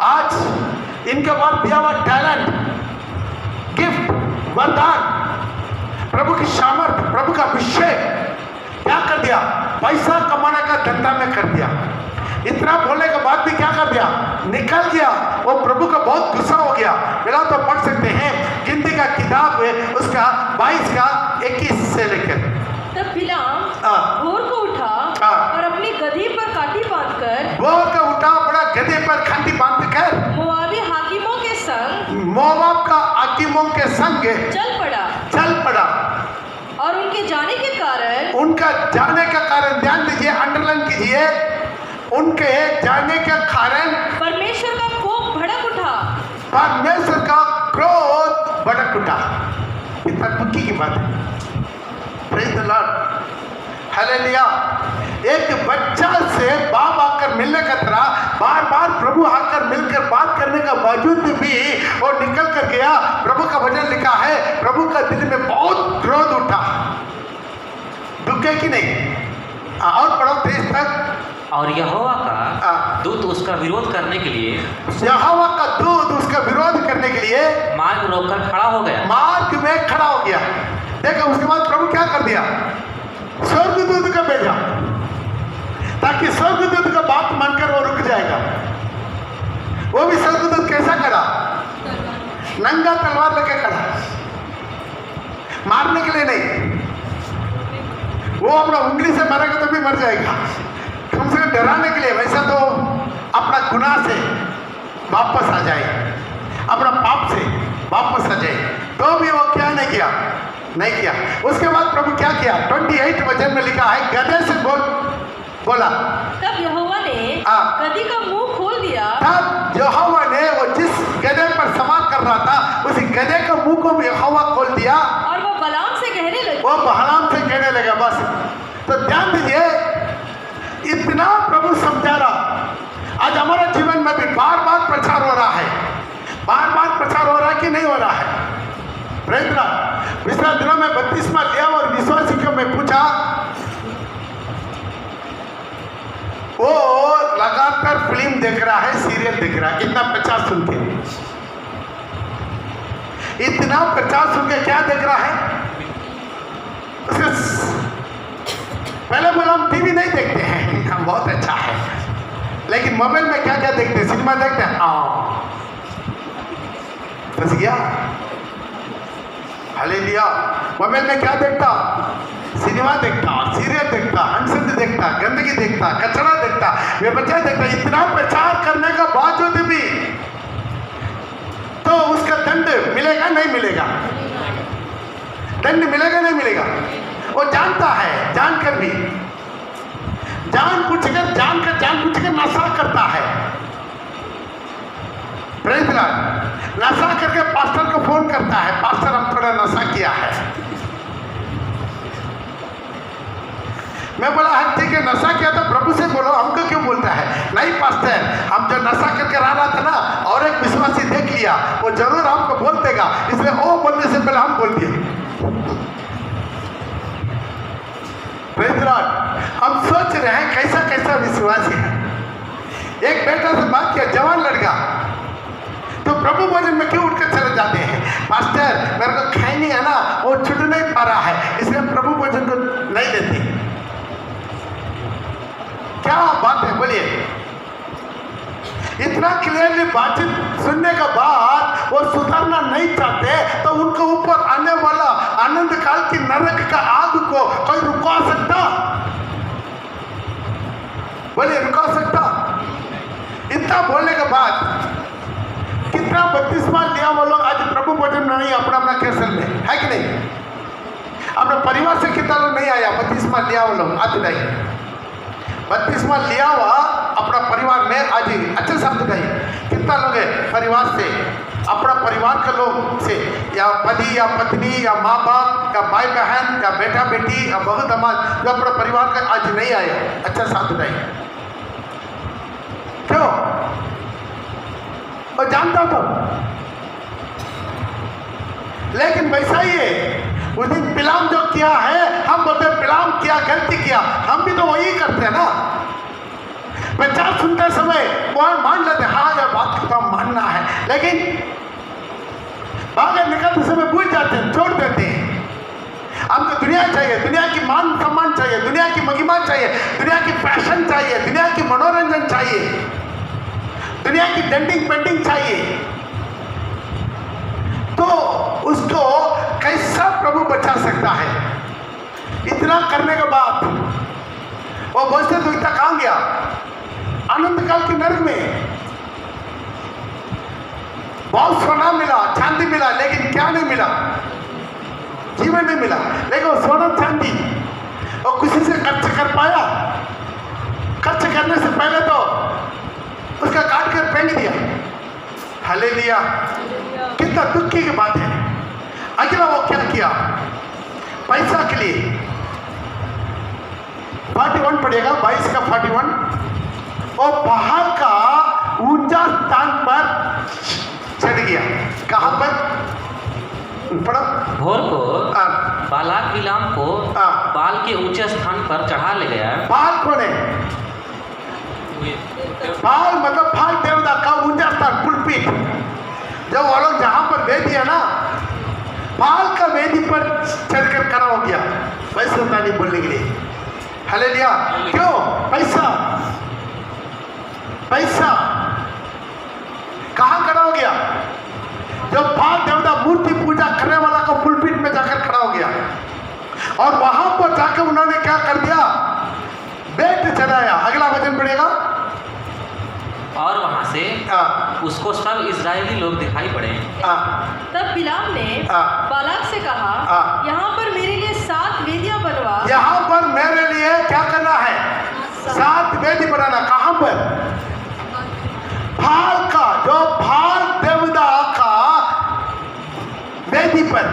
आज इनके पास दिया हुआ टैलेंट, गिफ्ट, वरदान, प्रभु की सामर्थ, प्रभु का अभिषेक क्या कर दिया? पैसा कमाने का धंधा में कर दिया। इतना बोलने के बाद भी क्या कर दिया? निकल गया। वो प्रभु का बहुत गुस्सा हो गया। मिला तो पढ़ सकते हैं गिनती का किताब है उसका 22 का 21 से लेकर। तब बिलाम भोर को उठा और अपनी गधी पर काठी बांधकर, भोर का उठा बड़ा गधे पर खाटी बांध कर मोआबी हाकिमों के संग मोआब का हाकिमों के संग चल पड़ा। और उनके जाने के कारण, उनका जाने का कारण ध्यान दीजिए, अंडरलाइन कीजिए, उनके जाने के कारण परमेश्वर का कोप भड़क उठा। परमेश्वर का क्रोध भड़क उठा। इतना दुखी की बात है। Praise the Lord, hallelujah. एक बच्चा से बाप आकर मिलने का तरह बार बार प्रभु आकर मिलकर बात करने का बावजूद भी वो निकल कर गया। प्रभु का वचन लिखा है, प्रभु का दिल में बहुत क्रोध उठा। दुख है कि नहीं? और पढ़ो 23 तक। और यहोवा का दूत उसका विरोध करने के लिए, यहोवा का दूत उसका विरोध करने के लिए मार्ग रोककर खड़ा हो गया। मार्ग में खड़ा हो गया। देखो उसके बाद प्रभु क्या कर दिया? स्वर्गदूत को भेजा ताकि स्वर्गदूत का बात मानकर वो रुक जाएगा। वो भी स्वर्गदूत कैसा खड़ा? नंगा तलवार लेके खड़ा, मारने के लिए नहीं। वो अपना उंगली से मारेगा तो भी मर जाएगा, कम से कम डराने के लिए। वैसा तो अपना गुनाह से वापस आ जाए, अपना पाप से वापस आ जाए, तो भी वो क्या नहीं किया। उसके बाद प्रभु क्या किया? 28 वचन में लिखा है, गधे से बोला। तब यहोवा ने गधी का मुंह खोल दिया। तब यहोवा ने वो जिस गधे पर सवार कर रहा था उसी गधे का मुंह को भी यहोवा खोल दिया और वो बलाम से कहने लगा। वो बहलाम से कहने लगा। बस तो ध्यान दीजिए, इतना प्रभु समझा रहा। आज हमारा जीवन में भी बार बार प्रचार हो रहा है, बार बार प्रचार हो रहा है कि नहीं हो रहा है? Praise the Lord. पिछले दिनों में बपतिस्मा लिया और विश्वासियों में पूछा, वो लगातार फिल्म देख रहा है, सीरियल देख रहा है। कितना प्रचार सुन के, इतना प्रचार सुन के क्या देख रहा है? पहले बोला हम टीवी नहीं देखते हैं, हम बहुत अच्छा है, लेकिन मोबाइल में क्या क्या देखते हैं? सिनेमा देखते हैं। फंस गया। हालेलुया। मोबाइल में क्या देखता? सिनेमा देखता, सीरियल देखता, अंशद देखता, गंदगी देखता, कचरा देखता, व्यभिचार देखता। इतना प्रचार करने का बावजूद भी तो उसका दंड मिलेगा नहीं मिलेगा? दंड मिलेगा नहीं मिलेगा? वो जानता है, जानकर भी जानबूझकर नशा करता है। Praise the Lord. नशा करके पास्टर को फोन करता है, पास्टर हम थोड़ा नशा किया है। मैं बोला हाँ ठीक है, नशा किया तो प्रभु से बोलो, हमको क्यों बोलता है? नहीं पास्टर, हम जो नशा करके रहा था ना, और एक विश्वासी देख लिया, वो जरूर हमको बोल देगा, इसलिए वो बोलने से पहले हम बोल दिए। Praise the Lord. हम सोच रहे हैं कैसा कैसा विश्वासी है। एक बेटा से बात किया, जवान लड़का, तो प्रभु भोजन में क्यों उठकर चले जाते हैं? पास्टर मेरे को खाई नहीं है ना, वो छुट नहीं पा रहा है, इसलिए हम प्रभु भोजन को नहीं लेते। क्या बात है बोलिए? इतना क्लियरली बातचीत सुनने के बाद वो सुधरना नहीं चाहते, तो उनको ऊपर आने वाला आनंद काल की नरक का आग को कोई रुका सकता? बोलिए, रुका सकता? इतना बोलने के बाद कितना बपतिस्मा लिया वो लोग आज प्रभु भोजन में नहीं, अपना अपना कैसल में है कि नहीं? अपने परिवार से कितना लोग नहीं आया? बपतिस्मा लिया वो लोग आज नहीं, बपतिस्मा लिया हुआ अपना परिवार में आज अच्छे शब्द नहीं। कितना लोग है परिवार से, अपना परिवार के लोग से, या पति या पत्नी या माँ बाप या भाई बहन या बेटा बेटी या बहू दामाद, जो अपना परिवार का आज नहीं आया, अच्छा साथ नहीं। क्यों? और जानता तो, लेकिन वैसा ही है उस दिन बिलाम जो किया है, हम बोलते हैं बिलाम किया, गलती किया, हम भी तो वही करते हैं ना। प्रचार सुनते समय कौन मान लेते, हाँ यह बात को तो मानना है, लेकिन बाहर निकलते समय भूल जाते हैं, छोड़ देते हैं। हमको दुनिया चाहिए, दुनिया की मान सम्मान चाहिए, दुनिया की महिमा चाहिए, दुनिया की फैशन चाहिए, दुनिया की मनोरंजन चाहिए, दुनिया की डेंटिंग पेंटिंग चाहिए। तो उसको कैसा प्रभु बचा सकता है? इतना करने के बाद वो बोझते तो इतना कहाँ गया? अनंत काल के नरक में। बहुत सोना मिला, चांदी मिला, लेकिन क्या नहीं मिला? जीवन नहीं मिला। लेकिन वो सोना चांदी और किसी से खर्च कर पाया? खर्च करने से पहले तो उसका काट कर फेंक दिया। हालेलुया। कितना दुख की बात है। अगला वो क्या किया? पैसा के लिए 41 पड़ेगा, 22 का 41। और बाहर का ऊंचा स्थान पर चढ़ गया। कहां पर? पढ़ो। भोर को बालाक बिलाम को बाल के ऊंचे स्थान पर चढ़ा ले गया। बाल कौन है? बाल मतलब बाल देवता का ऊंचा स्थान, पुलपीठ। जब वो लोग जहां पर वेदी है ना, बाल का वेदी पर चढ़कर खड़ा हो गया वैसे नहीं बोलने के लिए। हालेलुया। क्यों? पैसा। पैसा कहां खड़ा हो गया? जब बाल देवता मूर्ति पूजा करने वाला का पुलपीठ में जाकर खड़ा हो गया और वहां पर जाकर उन्होंने क्या कर दिया? बेट चढ़ाया। अगला वचन पड़ेगा। और वहां से उसको सब इजरायली लोग दिखाई पड़े। तब बिलाम ने बालाक से कहा, यहाँ पर मेरे लिए 7 वेदियां बनवा। यहाँ पर मेरे लिए क्या करना है? 7 वेदी बनाना। कहां पर? भाल का, जो भाल देवता का वेदी पर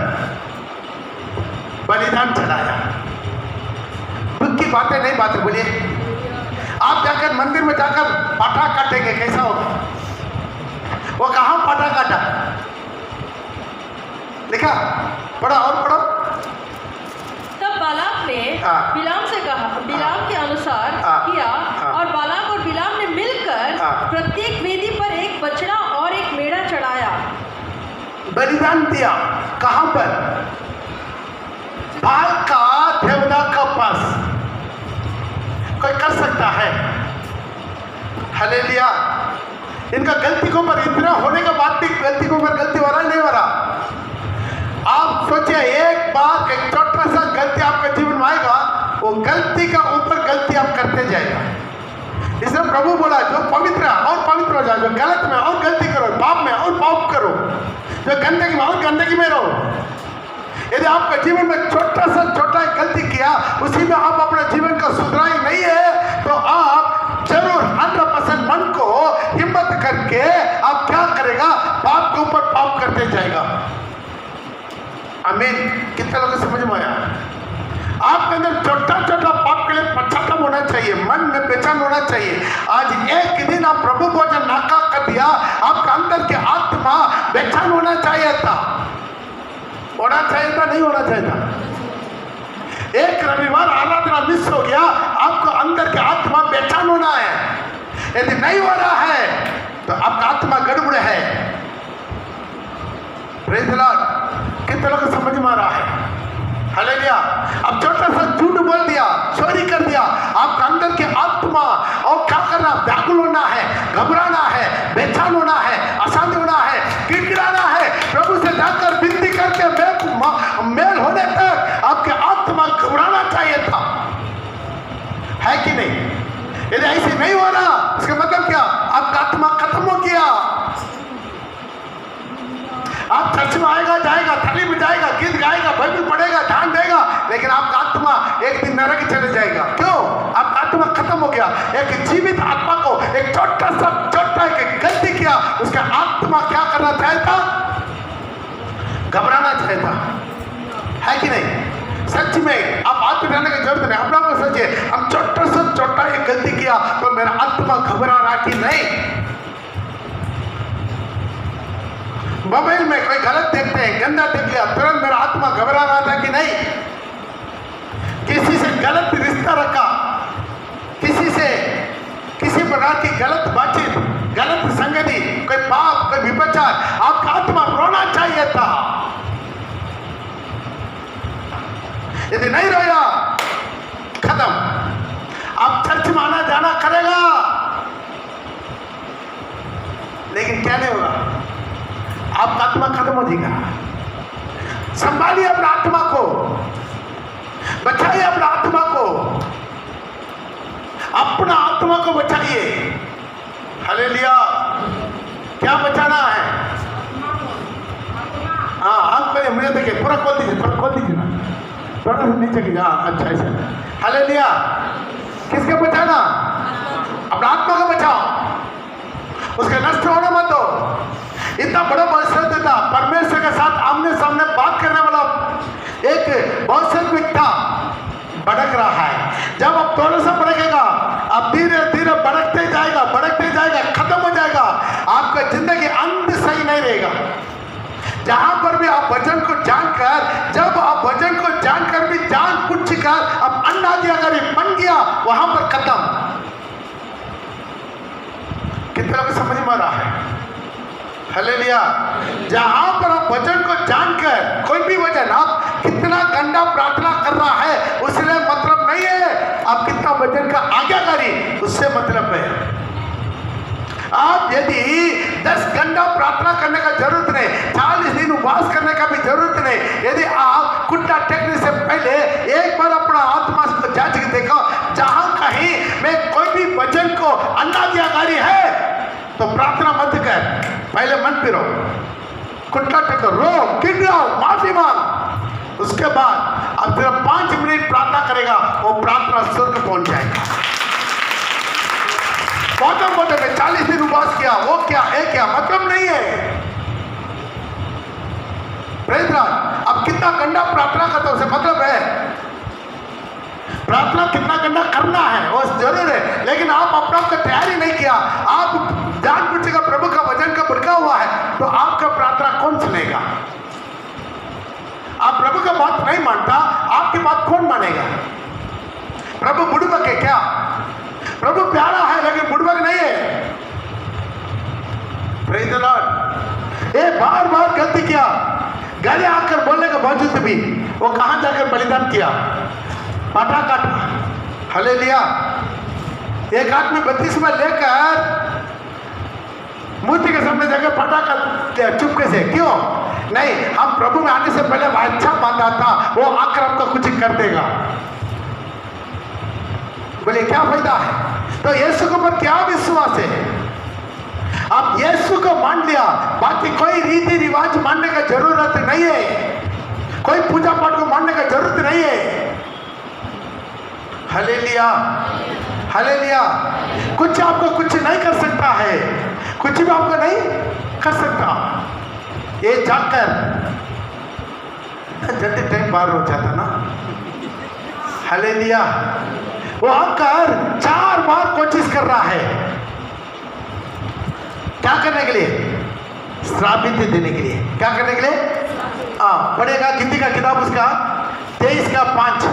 बलिदान चढ़ाया। दुख की बातें नहीं बातें बोलिए। आप जाकर मंदिर में जाकर पाठा काटेंगे, कैसा होगा? वो कहां पाठा काटा? लिखा? पढ़ो और पढ़ो। तब बालाक ने बिलाम से कहा, बिलाम के अनुसार किया, और बालाक और बिलाम ने मिलकर प्रत्येक वेदी पर एक बछड़ा और एक मेढ़ा चढ़ाया। बलिदान दिया। कहां पर? बाल का देवता का पास। कोई कर सकता है? हालेलुया। इनका गलती को पर इतना होने के बाद भी गलती को पर गलती हो रहा है, नहीं हो रहा? आप सोचिए, एक बार एक छोटा सा गलती आपके जीवन में आएगा, वो गलती का ऊपर गलती आप करते जाएगा। इसलिए प्रभु बोला, जो पवित्र है और पवित्र हो जाओ, जो गलत में और गलती करो, पाप में और पाप करो, जो गंदगी में और गंदगी में रहो। यदि आपके जीवन में छोटा सा छोटा गलती किया, उसी में आप अपने जीवन का सुधराई नहीं है, तो आप जरूर 100% मन को हिम्मत करके आप क्या करेगा? पाप के ऊपर पाप करते जाएगा। आमीन। कितने लोगों को समझ में आया? आपके अंदर छोटा छोटा पाप के लिए पश्चाताप होना चाहिए, मन में बेचैन होना चाहिए। आज एक दिन आप प्रभु भोजन नाका कर दिया, आपका अंदर की आत्मा बेचैन होना चाहिए था। होना चाहिए था, नहीं होना चाहिए था। एक रविवार आराधना मिस हो गया, आपको अंदर की आत्मा बेचैन होना है। यदि नहीं हो रहा है तो आपका आत्मा गड़बड़ है। Praise the Lord. कितने लोगों को समझ में आ रहा है? हालेलुया। अब छोटा सा झूठ बोल दिया, चोरी कर दिया, आपका अंदर की आत्मा और क्या करना? व्याकुल होना है, घबराना है, बेचैन होना है, अशांत होना है, गिड़गिड़ाना है। प्रभु से जाकर विनती करके मेल होने तक आपके आत्मा घबराना चाहिए था, है कि नहीं? यदि ऐसे नहीं हो रहा, इसका मतलब क्या? आपका आत्मा खत्म हो गया। आप चर्च में आएगा, जाएगा, थाली में जाएगा, गीत गाएगा, बाइबल पढ़ेगा, ध्यान देगा, लेकिन आपका आत्मा एक दिन नरक चले जाएगा। क्यों? आपका आत्मा खत्म हो गया। एक जीवित आत्मा को एक छोटा एक गलती किया, उसका आत्मा क्या करना चाहता? घबराना चाहता, है कि नहीं? सच में आप आत्मा की जरूरत नहीं। अपना को सोचिए, हम छोटा से छोटा एक गलती किया तो मेरा आत्मा घबरा रहा कि नहीं? मोबाइल में कोई गलत देखते हैं, गंदा देख लिया, तुरंत मेरा आत्मा घबरा रहा था कि नहीं, किसी से गलत रिश्ता रखा, किसी से किसी प्रकार की गलत बातचीत, गलत संगति, कोई पाप, कोई विपचार, आपका आत्मा रोना चाहिए था। यदि नहीं रोया, खत्म। आप चर्च में आना जाना करेगा, लेकिन क्या नहीं होगा, आपका आत्मा खत्म हो जाएगा। संभालिए अपना आत्मा को, बचाइए अपना आत्मा को, अपना आत्मा को बचाइए। हालेलुया। क्या बचाना है? हाँ, आप पहले मुझे देखिए, पूरा खोल दीजिए, थोड़ा खोल दीजिए ना, थोड़ा सा नीचे कीजिए। हाँ, अच्छा ऐसा। हालेलुया। किसके बचाना? अपना आत्मा को बचाओ, उसके नष्ट होने मत दो। इतना बड़ा बलशाली था, परमेश्वर के साथ आमने सामने बात करने वाला एक बलशाली व्यक्ति था, भड़क रहा है। जब अब थोड़ा सा भड़केगा, अब धीरे धीरे भड़कते जाएगा, खत्म हो जाएगा। आपका जिंदगी अंत सही नहीं रहेगा। जहां पर भी आप वचन को जानकर, जब आप वचन को जानकर भी जान पूछ कर अब अनाज्ञाकारी बन गया, वहां पर खत्म। कितने लोग समझ में आ रहा है? हालेलुया। जहां पर आप वचन को जानकर, कोई भी वचन, आप कितना गंदा प्रार्थना कर रहा है उससे मतलब नहीं है, आप कितना वचन का आज्ञाकारी, उससे मतलब है। आप यदि 10 घंटा प्रार्थना करने का जरूरत नहीं, 40 दिन उपवास करने का भी जरूरत नहीं, यदि आप कुत्ता टेकने से पहले एक बार अपना आत्मा को जांच के देखो, जहां कहीं में कोई भी वचन को अनाज्ञाकारी है तो प्रार्थना मत कर, पहले मन फिरो, कुत्ता टेको, रो, गिड़ाओ, माफी मांग, उसके बाद अब सिर्फ 5 मिनट प्रार्थना करेगा, वो प्रार्थना स्वर्ग पहुंच जाएगा। बहुत में 40 दिन उपवास किया, वो क्या है, क्या मतलब नहीं है। Praise God. अब कितना गंदा प्रार्थना करता है उसे मतलब है, प्रार्थना कितना गंदा करना है वो जरूर है, लेकिन आप अपना को तैयारी नहीं किया, आप जान पूछेगा प्रभु का वचन का भड़का हुआ है, तो आपका प्रार्थना कौन सुनेगा? आप प्रभु का बात नहीं मानता, आपकी बात कौन मानेगा? प्रभु बुड़बक है क्या? प्रभु प्यारा है लेकिन बुड़बक नहीं है। Praise the Lord. ये बार बार गलती किया, गले आकर बोलने के बावजूद भी वो कहां जाकर बलिदान किया? पाटा काटा। हालेलुया। एक आदमी बपतिस्मा लेकर मूर्ति के सामने जाकर पाटा काट चुपके से, क्यों? नहीं, हम प्रभु में आने से पहले अच्छा बांधा था, वो आकर आपको कुछ कर देगा। बोले क्या फायदा है? तो यीशु के ऊपर क्या विश्वास है? आप यीशु को मान लिया, बाकी कोई रीति रिवाज मानने का जरूरत नहीं है, कोई पूजा पाठ को मानने का जरूरत नहीं है। हालेलुया। हालेलुया। कुछ आपको कुछ नहीं कर सकता है, कुछ भी आपको नहीं कर सकता। ये जाकर जल्दी टाइम पार हो जाता ना। हालेलुया। वो आकर 4 बार कोशिश कर रहा है, क्या करने के लिए? श्रापित देने के लिए। क्या करने के लिए? पढ़ेगा कितनी का किताब उसका 23 का 5।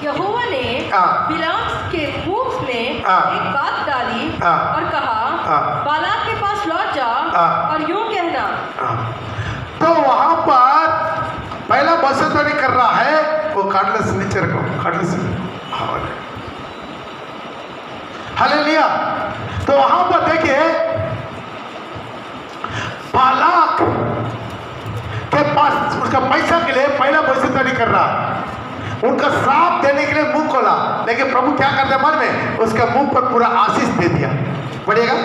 यहोवा ने बिलाम के मुंह में एक बात डाली और कहा, बालाक के पास लौट जा और यूं कहना। तो वहां पर पहला बसतवारी कर रहा है, वो कार्डलेस नीचे रखो, कार्डलेस। हालेलुया। तो वहां पर देखिए, बालाक के पास उसका पैसा के लिए पहला बसतवारी कर रहा, उनका श्राप देने के लिए मुंह खोला, लेकिन प्रभु क्या करते मन में? उसका मुंह पर पूरा आशीष दे दिया। पढ़िएगा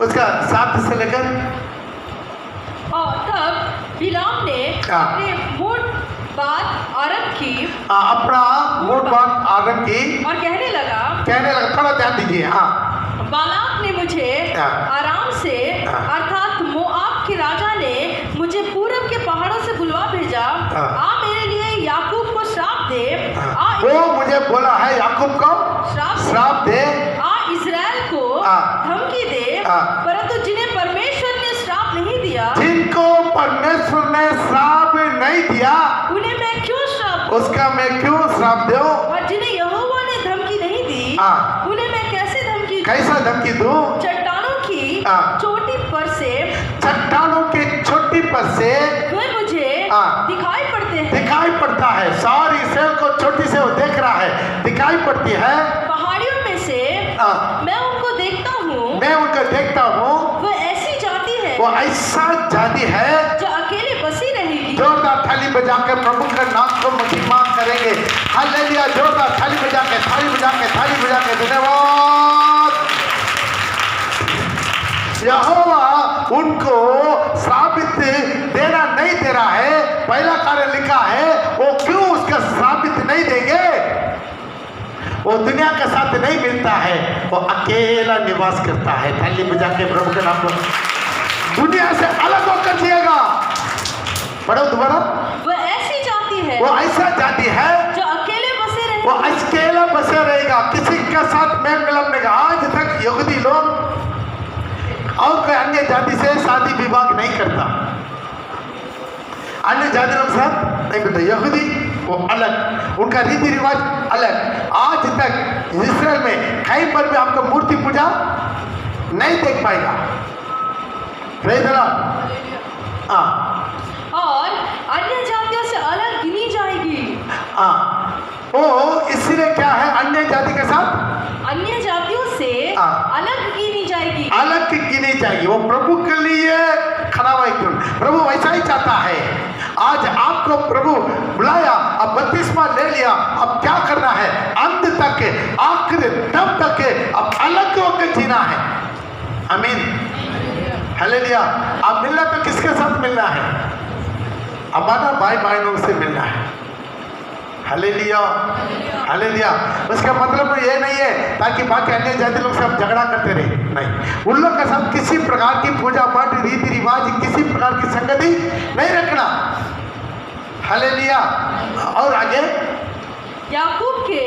उसका 7 से लेकर। और तब बिलाम ने अपने मूड बात आरंभ की, अपना मूड बात आरंभ की और कहने लगा, थोड़ा ध्यान दीजिए। बालाक ने मुझे आराम से, अर्थात मोआब के राजा ने मुझे पूरब के पहाड़ों से बुलवा भेजा, आ मेरे लिए याकूब को श्राप दे। वो मुझे बोला है याकूब को श्राप दे, इज़राइल को धमकी दे, परंतु जिन्हें परमेश्वर ने दिया, जिनको परमेश्वर ने श्राप नहीं दिया, उन्हें मैं क्यों श्राप दूं? उसका मैं क्यों श्राप दूं? और जिन्हें यहोवा ने धमकी नहीं दी, हाँ। उन्हें मैं कैसे धमकी दूं? कैसा धमकी दूं? चट्टानों की हाँ। चोटी पर से चट्टानों के चोटी पर से वे मुझे हाँ। दिखाई पड़ते हैं। दिखाई पड़ता है, सारी सेल को चोटी से वो देख रहा है, दिखाई पड़ती है। पहाड़ियों में से हाँ। मैं उनको देखता हूँ, मैं उनको देखता हूँ, वो ऐसी जाति है वो ऐसा जाति है जो अकेले बसी रहेगी। जोरदार थाली बजा के प्रभु का नाम को महिमा करेंगे। हालेलुया, जोरदार थाली बजा के धन्यवाद। यहोवा उनको श्रापित देना नहीं दे रहा है। पहला कार्य लिखा है, वो क्यों उसका श्रापित नहीं देंगे? वो दुनिया के साथ नहीं मिलता है, वो अकेला निवास करता है। थाली बजा के प्रभु के नाम को दुनिया से अलग होकर जिएगा। पढ़ो दोबारा। वो ऐसी जाति है वो ऐसा जाति है जो अकेले बसे रहेगी। वो अकेला बसे रहेगा, किसी के साथ मेल मिलाप नहीं। आज तक यहूदी लोग और कोई अन्य जाति से शादी विवाह नहीं करता, अन्य जाति लोग साथ नहीं करता। यहूदी वो अलग, उनका रीति रिवाज अलग। आज तक इस्राएल में कहीं पर भी आपको मूर्ति पूजा नहीं देख पाएगा। और अन्य जातियों से अलग गिनी जाएगी। वो इसलिए क्या है, अन्य जाति के साथ अन्य जातियों से अलग गिनी जाएगी। अलग गिनी जाएगी। वो प्रभु के लिए खड़ा हुआ क्यों? प्रभु वैसा ही चाहता है। आज आपको प्रभु बुलाया, अब बपतिस्मा ले लिया, अब क्या करना है? अंत तक, आखिर दम तक अब अलग होकर जीना है। आमीन, हालेलुया। अब मिलना तो किसके साथ मिलना है? हमारा भाई बहनों से मिलना है। Hallelujah, hallelujah. उसका मतलब ये नहीं है ताकि बाकी अन्य जाति लोग सब झगड़ा करते रहे, नहीं। उन लोग के साथ किसी प्रकार की पूजा पाठ, रीति रिवाज, किसी प्रकार की संगति नहीं रखना। हालेलुया। और आगे याकूब के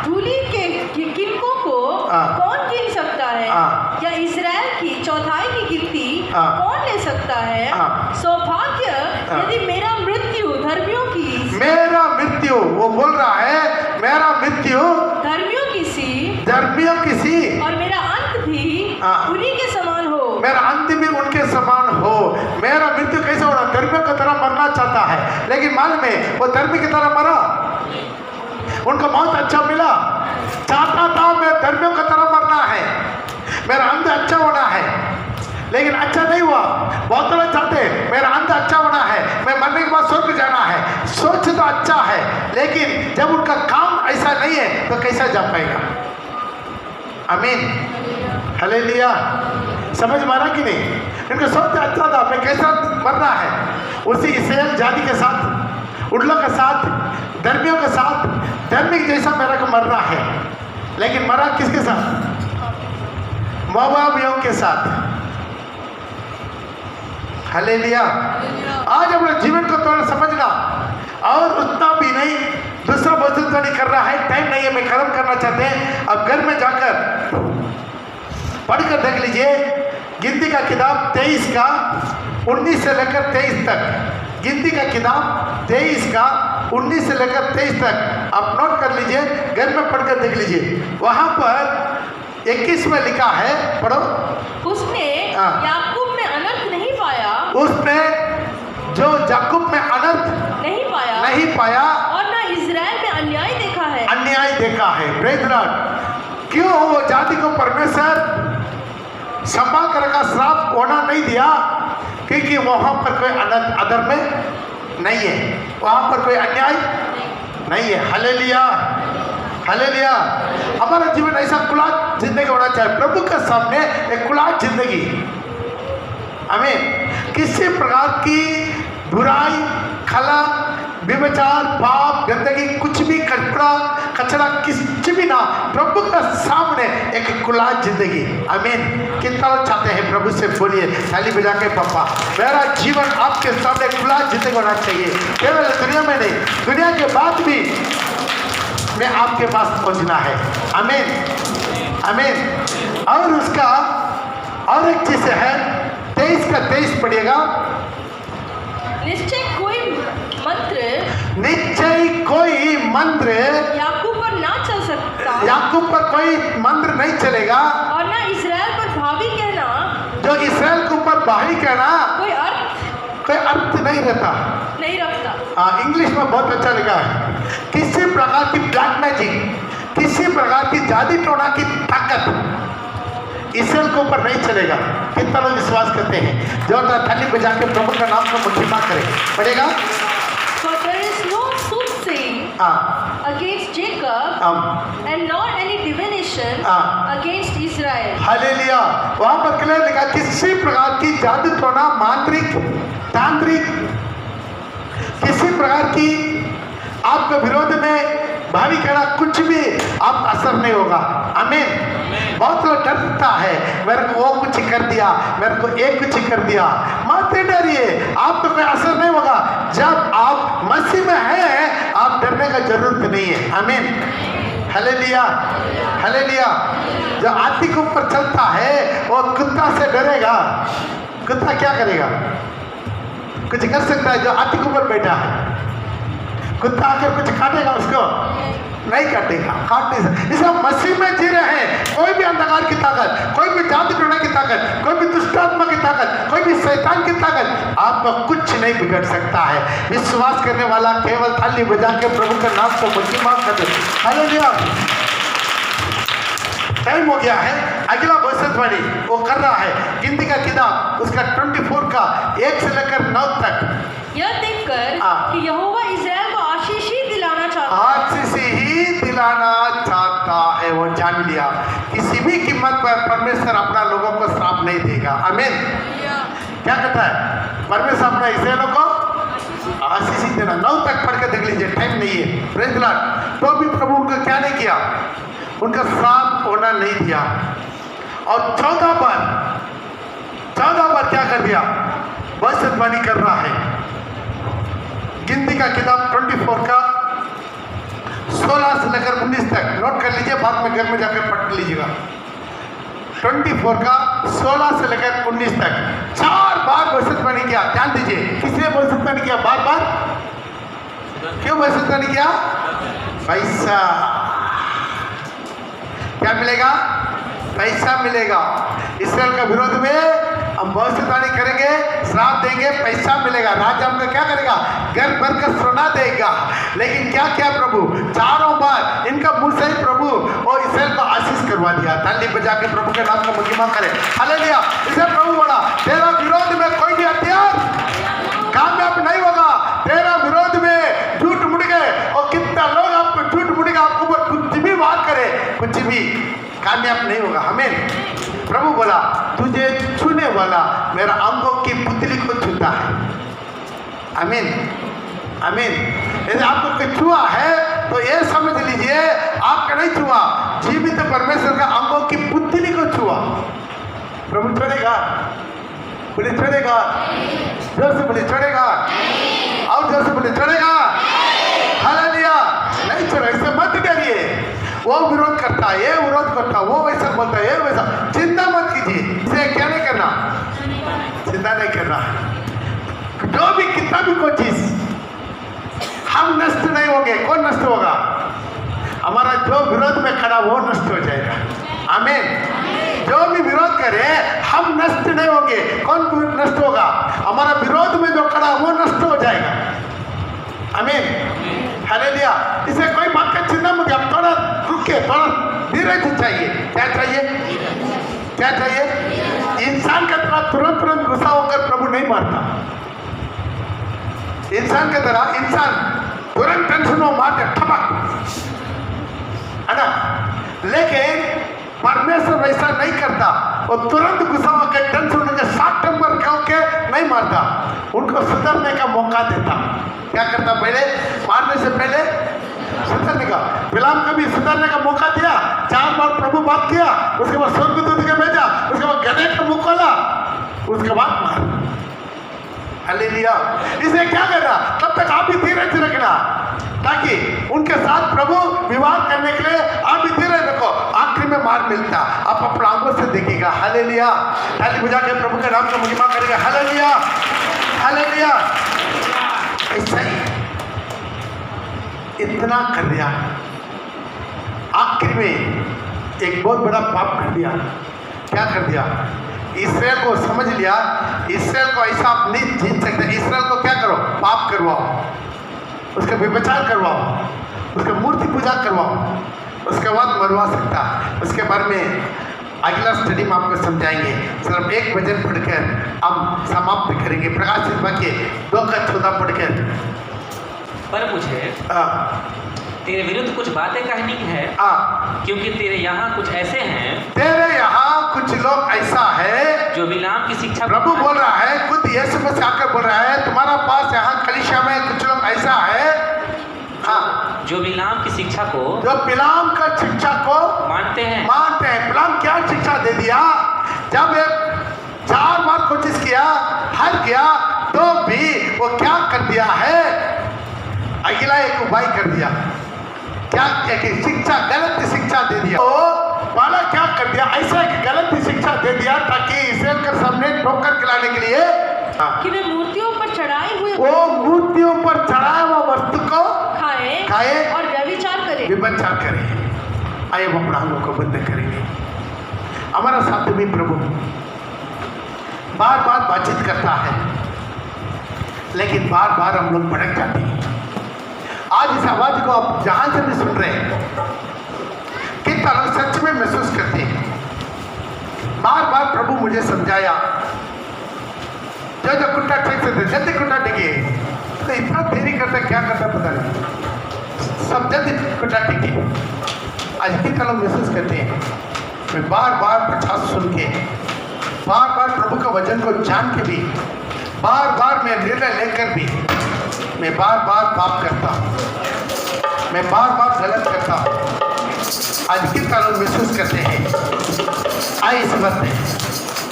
धूली के किनको को कौन गिन सकता है? या इस्राएल की चौथाई की गिनती कौन ले सकता है? सौभाग्य यदि मेरा मृत्यु धर्मियों की, मेरा मृत्यु, वो बोल रहा है मेरा मृत्यु धर्मियों की सी, और मेरा अंत भी उन्हीं के समान हो। मेरा अंत भी उनके समान हो। मेरा मृत्यु कैसे होना? धर्मियों की तरह मरना चाहता है, लेकिन मालूम है वो धर्मी की तरह मरा, उनको बहुत अच्छा मिला। चाहता था मैं धर्मियों की तरह मरना है, मेरा अंत अच्छा होना है, लेकिन अच्छा नहीं हुआ। बहुत लोग चाहते मेरा अंत अच्छा होना है, मैं मरने के बाद स्वर्ग जाना है। सोच तो अच्छा है, लेकिन जब उनका काम ऐसा नहीं है तो कैसा जा पाएगा? आमीन, हालेलुया। समझ मारा कि नहीं? इनका सोच अच्छा था, मैं कैसा मरना है। उसी इस्राएल जाति के साथ, उन लोग के साथ, धर्मियों के साथ, धर्मी जैसा मेरा को मरना है, लेकिन मरा किसके साथ? मोआबियों के साथ। हालेलुया। आज अपने जीवन को थोड़ा समझना, और उतना भी नहीं, दूसरा वस्तु तो नहीं कर रहा है, टाइम नहीं है, मैं खत्म करना चाहते हैं। अब घर में जाकर पढ़कर देख लीजिए गिनती का किताब 23 का 19 से लेकर 23 तक। गिनती का किताब 23 का 19 से लेकर 23 तक आप नोट कर लीजिए, घर में पढ़कर देख लीजिए। वहां पर 21 में लिखा है, पढ़ो। उसने याकूब में अनर्थ नहीं पाया, उसने जो याकूब में अनर्थ नहीं पाया, और न इस्राएल में अन्याय देखा है। अन्याय देखा है। Praise the Lord. क्यों वो जाति को परमेश्वर संभाल कर का श्राप होना नहीं दिया? क्योंकि वहां पर कोई अधर्म नहीं है, वहां पर कोई अन्याय नहीं है। Hallelujah, hallelujah. हमारा जीवन ऐसा खुला जिंदगी होना चाहिए, प्रभु के सामने एक खुला जिंदगी। हमें किसी प्रकार की बुराई, खला, व्यभिचार, पाप, गंदगी, कुछ भी कचरा कुछ भी ना, प्रभु का सामने एक खुला जिंदगी। आमीन। कितना लोग चाहते हैं? प्रभु से बोलिए, थाली बजा के, पापा मेरा जीवन आपके सामने खुला जिंदगी होना चाहिए। केवल दुनिया में नहीं, दुनिया के बाद भी मैं आपके पास पहुंचना है। आमीन, आमीन। और उसका और एक चीज है, 23 का 23 पढ़िएगा। निश्चय कोई मंत्र याकूब पर ना चल सकता, याकूब पर कोई मंत्र नहीं चलेगा, और ना इसराइल पर भावी कहना, जो इसराइल के ऊपर भावी कहना कोई अर्थ नहीं रहता, नहीं रखता। हाँ, इंग्लिश में बहुत अच्छा लिखा है। किसी प्रकार की ब्लैक मैजिक, किसी प्रकार की जादू टोना की ताकत इसराइल के ऊपर नहीं चलेगा। कितना लोग विश्वास करते हैं? जोरदार थाली बजा के प्रभु का नाम को महिमा करें। पढ़ेगा। For there is no soothsaying against Jacob, and nor any divination against Israel. Hallelujah. वहां पर क्लियर लिखा, किसी प्रकार की जादू टोना, मांत्रिक, तांत्रिक, किसी प्रकार की आपके विरोध में भावी कहना कुछ भी आप असर नहीं होगा। आमीन। बहुत लोग डरता है, मेरे को वो कुछ कर दिया, मेरे को एक कुछ कर दिया। मत डरिए, आपको कोई असर नहीं होगा। जब आप मसीह में हैं, आप डरने का जरूरत नहीं है। आमीन। Hallelujah, hallelujah. जो हाथी के ऊपर चलता है वो कुत्ता से डरेगा। कुत्ता क्या करेगा? कुछ कर सकता है? जो हाथी के ऊपर बैठा है, कुत्ता आकर कुछ काटेगा उसको? नहीं काटेगा, काट नहीं सकता। इसलिए मसीह में जी रहे हैं। कोई भी अंधकार की ताकत, कोई भी जादू टोना की ताकत, कोई भी दुष्टात्मा की ताकत, कोई भी शैतान की ताकत आपको कुछ नहीं बिगड़ सकता है। विश्वास करने वाला केवल थाली बजा के प्रभु के नाम को महिमा करे। हालेलुया। टाइम हो गया है। अगला भविष्यवाणी वो कर रहा है। गिनती का किताब उसका 24 का 1 से लेकर 9 तक। यह देखकर कि यहोवा इस्राएल को आशीष ही दिलाना चाहता है, आशीष ही दिलाना चाहता है, वो जान लिया। किसी भी कीमत पर परमेश्वर अपना लोगों को श्राप नहीं देगा। आमीन। क्या कहता है? परमेश्वर अपना इस्राएल को आशीष ही देना। 9 तक पढ़ के देख लीजिए, टाइम नहीं है। Praise the Lord. तो भी प्रभु उनको क्या नहीं किया? उनका श्राप होना नहीं दिया। और 14 बार क्या कर दिया? भविष्यवाणी कर रहा है। गिनती का किताब 24 का 16 से लेकर 19 तक नोट कर लीजिए, बाद में घर में जाकर पढ़ लीजिएगा। 24 का 16 से लेकर 19 तक 4 बार भविष्यवाणी किया। ध्यान दीजिए, किसने भविष्यवाणी किया? बार क्यों भविष्यवाणी किया? पैसा। क्या मिलेगा? पैसा मिलेगा। इसराइल का विरोध में हम भविष्यवाणी करेंगे, श्राप देंगे, पैसा मिलेगा। राजा हमको क्या करेगा? घर भर कर सोना देगा। लेकिन क्या किया प्रभु? 4 बार इनका मुंह से ही प्रभु और इसराइल को आशीष करवा दिया। ताली बजा के प्रभु के नाम को महिमा करें। हालेलुया। इसे प्रभु बोला, तेरा विरोध में कोई भी हथियार कामयाब नहीं होगा। तेरा विरोध में झूठ मुड़ गए, और कितना लोग आपको झूठ मुड़ गए, आपको ऊपर कुछ भी बात करे, कुछ भी कामयाब नहीं होगा। हमें प्रभु बोला, तुझे छूने वाला मेरा अंगों की पुतली को छूता है। आमीन, आमीन। यदि आपको कोई छुआ है तो ये समझ लीजिए आपका नहीं छुआ, जीवित परमेश्वर का अंगों की पुतली को छुआ। प्रभु छोड़ेगा? बोले छोड़ेगा? जोर से बोले छोड़ेगा? और जोर से बोले छोड़ेगा? हालेलुया। नहीं छोड़ेगा। इससे मत डरिए। वो विरोध करता है, ये विरोध करता, वो वैसा बोलता है, ये वैसा। चिंता मत कीजिए। इसे क्या नहीं करना? चिंता नहीं करना। जो भी कितना भी कोई चीज, हम नष्ट नहीं होंगे। कौन नष्ट होगा? हमारा जो विरोध में खड़ा वो नष्ट हो जाएगा। आमीन। जो भी विरोध करे हम नष्ट नहीं होंगे। कौन नष्ट होगा? हमारा विरोध में जो खड़ा वो नष्ट हो जाएगा। आमीन। हालेलुया। इसे कोई बात का चिंता मत। अब थोड़ा रुके, थोड़ा धीरज चाहिए। क्या चाहिए? क्या चाहिए? इंसान का तरह तुरंत गुस्सा होकर प्रभु नहीं मारता। इंसान की तरह इंसान तुरंत टेंशन में मारते ठपक, है ना? लेकिन परमेश्वर वैसा नहीं करता। वो तुरंत गुस्सा होकर टेंशन होकर 60 नंबर के नहीं मारता, उनको सुधरने का मौका देता। क्या करता? पहले मारने से पहले सुधरने का। बिलाम को भी सुधरने का मौका दिया। 4 बार प्रभु बात किया, उसके बाद स्वर्गदूत के भेजा, उसके बाद गधे का मुंह खोला, उसके बाद मार। हालेलुया। इसे क्या करना? तब तक आप भी धीरज रखना, ताकि उनके साथ प्रभु विवाद करने के लिए आप भी धीरज रखो। आखिरी में मार उद्धार मिलता। आप अपना आंखों से देखिएगा। हालेलुया। ताली बजा के प्रभु के नाम का महिमा करेगा। Hallelujah, hallelujah. ऐसा ही इतना कर दिया, आखिर में एक बहुत बड़ा पाप कर दिया। क्या कर दिया? इसराइल को समझ लिया, इसराइल को ऐसा आप नहीं जीत सकते। इसराइल को क्या करो? पाप करवाओ, उसका व्यभिचार करवाओ, उसका मूर्ति पूजा करवाओ, उसके बाद मरवा सकता। उसके बारे में अगला स्टडी में आपको समझाएंगे। सिर्फ एक वचन पढ़कर हम समाप्त करेंगे। प्रकाशित वाक्य 2:14 पढ़कर। पर मुझे तेरे विरुद्ध कुछ बातें कहनी है, क्योंकि तेरे यहाँ कुछ ऐसे हैं, तेरे यहाँ कुछ लोग ऐसा है जो बिलाम की शिक्षा। प्रभु बोल रहा है, खुद यीशु मसीह आकर बोल रहा है, तुम्हारा पास यहाँ कलीसिया में कुछ लोग ऐसा है, हाँ, जो बिलाम की शिक्षा को, जो बिलाम का शिक्षा को मानते हैं। बिलाम क्या शिक्षा दे दिया? जब 4 बार कोशिश किया, हार गया, तो भी वो क्या कर दिया है? अगला एक उपाय कर दिया। क्या कि शिक्षा, गलत शिक्षा दे दिया। तो बाला क्या कर दिया? ऐसा एक गलत शिक्षा दे दिया ताकि इसराइल के सामने ठोकर खिलाने के लिए कि वे मूर्तियों पर चढ़ाई हुई, वो मूर्तियों पर चढ़ाया हुआ वस्तु को खाए और व्यभिचार करे। व्यभिचार करे। आइए हम अपना आंखों को बंद करेंगे। हमारा साथ में प्रभु बार बार बातचीत करता है, लेकिन बार बार हम लोग भड़क जाते हैं। आज इस आवाज को आप जहां से भी सुन रहे हैं, किस तरह सच में महसूस करते हैं। बार बार प्रभु मुझे समझाया, जो कुट्टा ठीक से दे, जल्दी कुट्टा टिके, तो इतना देरी करता क्या करता पता नहीं, सब जल्दी कुट्टा टिके। आज किस तरह महसूस करते हैं। मैं बार बार प्रचार सुन के, बार बार प्रभु का वचन को जान के भी, बार बार मैं निर्णय लेकर भी मैं बार बार पाप करता हूँ, मैं बार बार गलत करता हूँ। आज किस तरह महसूस करते हैं। आइए इस वक्त में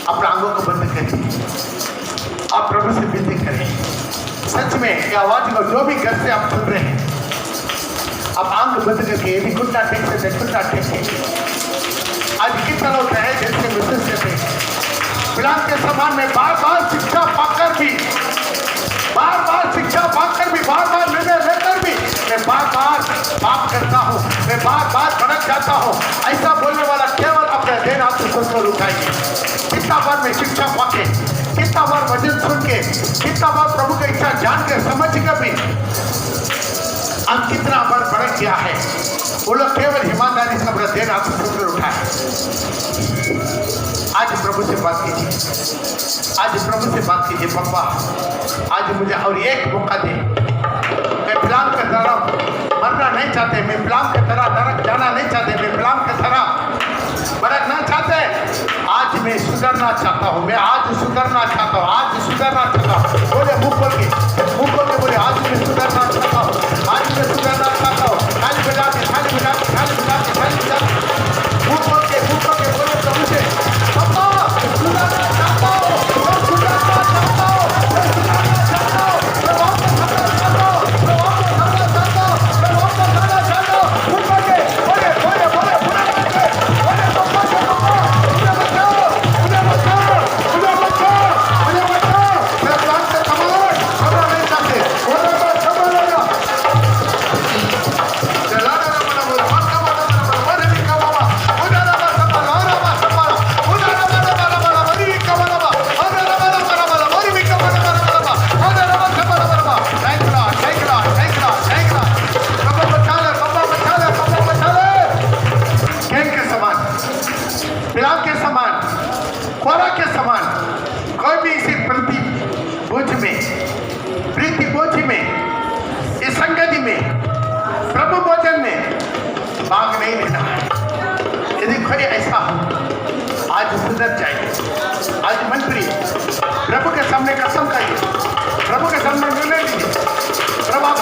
अपने आंखों को बंद करें, आप प्रभु से विनती करें। सच में ये आवाज को जो भी घर से आप सुन रहे हैं, आप आंख बंद करके यदि कुट्टा टेक से कुट्टा टेक के आज किस तरह होता है जैसे महसूस करते हैं। बिलाम के समान में बार बार शिक्षा पाकर भी, बार बार शिक्षा पाकर भी, बार बार निर्णय लेकर भी मैं बार बार पाप करता हूँ, मैं बार बार भड़क जाता हूँ। ऐसा बोलने वाला केवल अपने देन हाथ से सोचकर उठाइए। कितना बार मैं शिक्षा पाके, कितना बार वचन सुन के, कितना बार प्रभु की इच्छा जान के समझ कर भी हम कितना बार भड़क गया है। वो लोग केवल ईमानदारी से अपना देन हाथ से सोचकर उठाए। आज प्रभु से बात कीजिए, आज प्रभु से बात कीजिए। पापा आज मुझे और एक मौका दे। मैं बिलाम की तरह मरना नहीं चाहते, मैं बिलाम की तरह नरक जाना नहीं चाहते, मैं बिलाम की तरह भड़कना चाहते। आज मैं सुधरना चाहता हूँ, मैं आज सुधरना चाहता हूँ, आज सुधरना चाहता हूँ। बोले मुँह खोल के बोले आज मैं सुधरना चाहता हूँ, आज मैं सुधरना चाहता हूँ। खाली बजा के, खाली बजा के, खाली बजा के, खाली बजा के, मुँह खोल के बोले प्रभु से, पापा सुधरना चाहता हूँ, मैं सुधरना चाहता हूँ, मैं सुधरना चाहता हूँ, मैं वापस आना चाहता हूँ, मैं वापस आना चाहता हूँ, मैं वापस आना चाहता हूँ। मुँह खोल के बोले बोले बोले बोले बोले पापा के पापा मुझे बचाओ, मुझे बचाओ, मुझे बचाओ, मुझे बचाओ। मैं प्राण से कमाओ खबर नहीं चाहते, बोले तो खबर लेगा। चला ना बना बोला मत कमा ना बना बोले नहीं कमावा, मुझे ना बना संभाला ना बना संभाला, मुझे ना बना बना बना वही भी कमा ना बना, मुझे ना बना बना बना वही भी कमा ना बना बना, मुझे ना बना बना बना। Thank you lord, thank you lord, thank you lord, thank you lord. बाबा बचा ले, बाबा बचा ले, बाबा बचा ले। कैन के समान, बिलाम के समान, कोरा के समान कोई भी इसी प्रति बोझ में, प्रीति बोझ में, इस संगति में, प्रभु भोजन में भाग नहीं लेना है। यदि कोई ऐसा हो आज सुधर जाए। आज मंत्री प्रभु के सामने कसम खाइए, प्रभु के सामने निर्णय लीजिए। प्रभु आप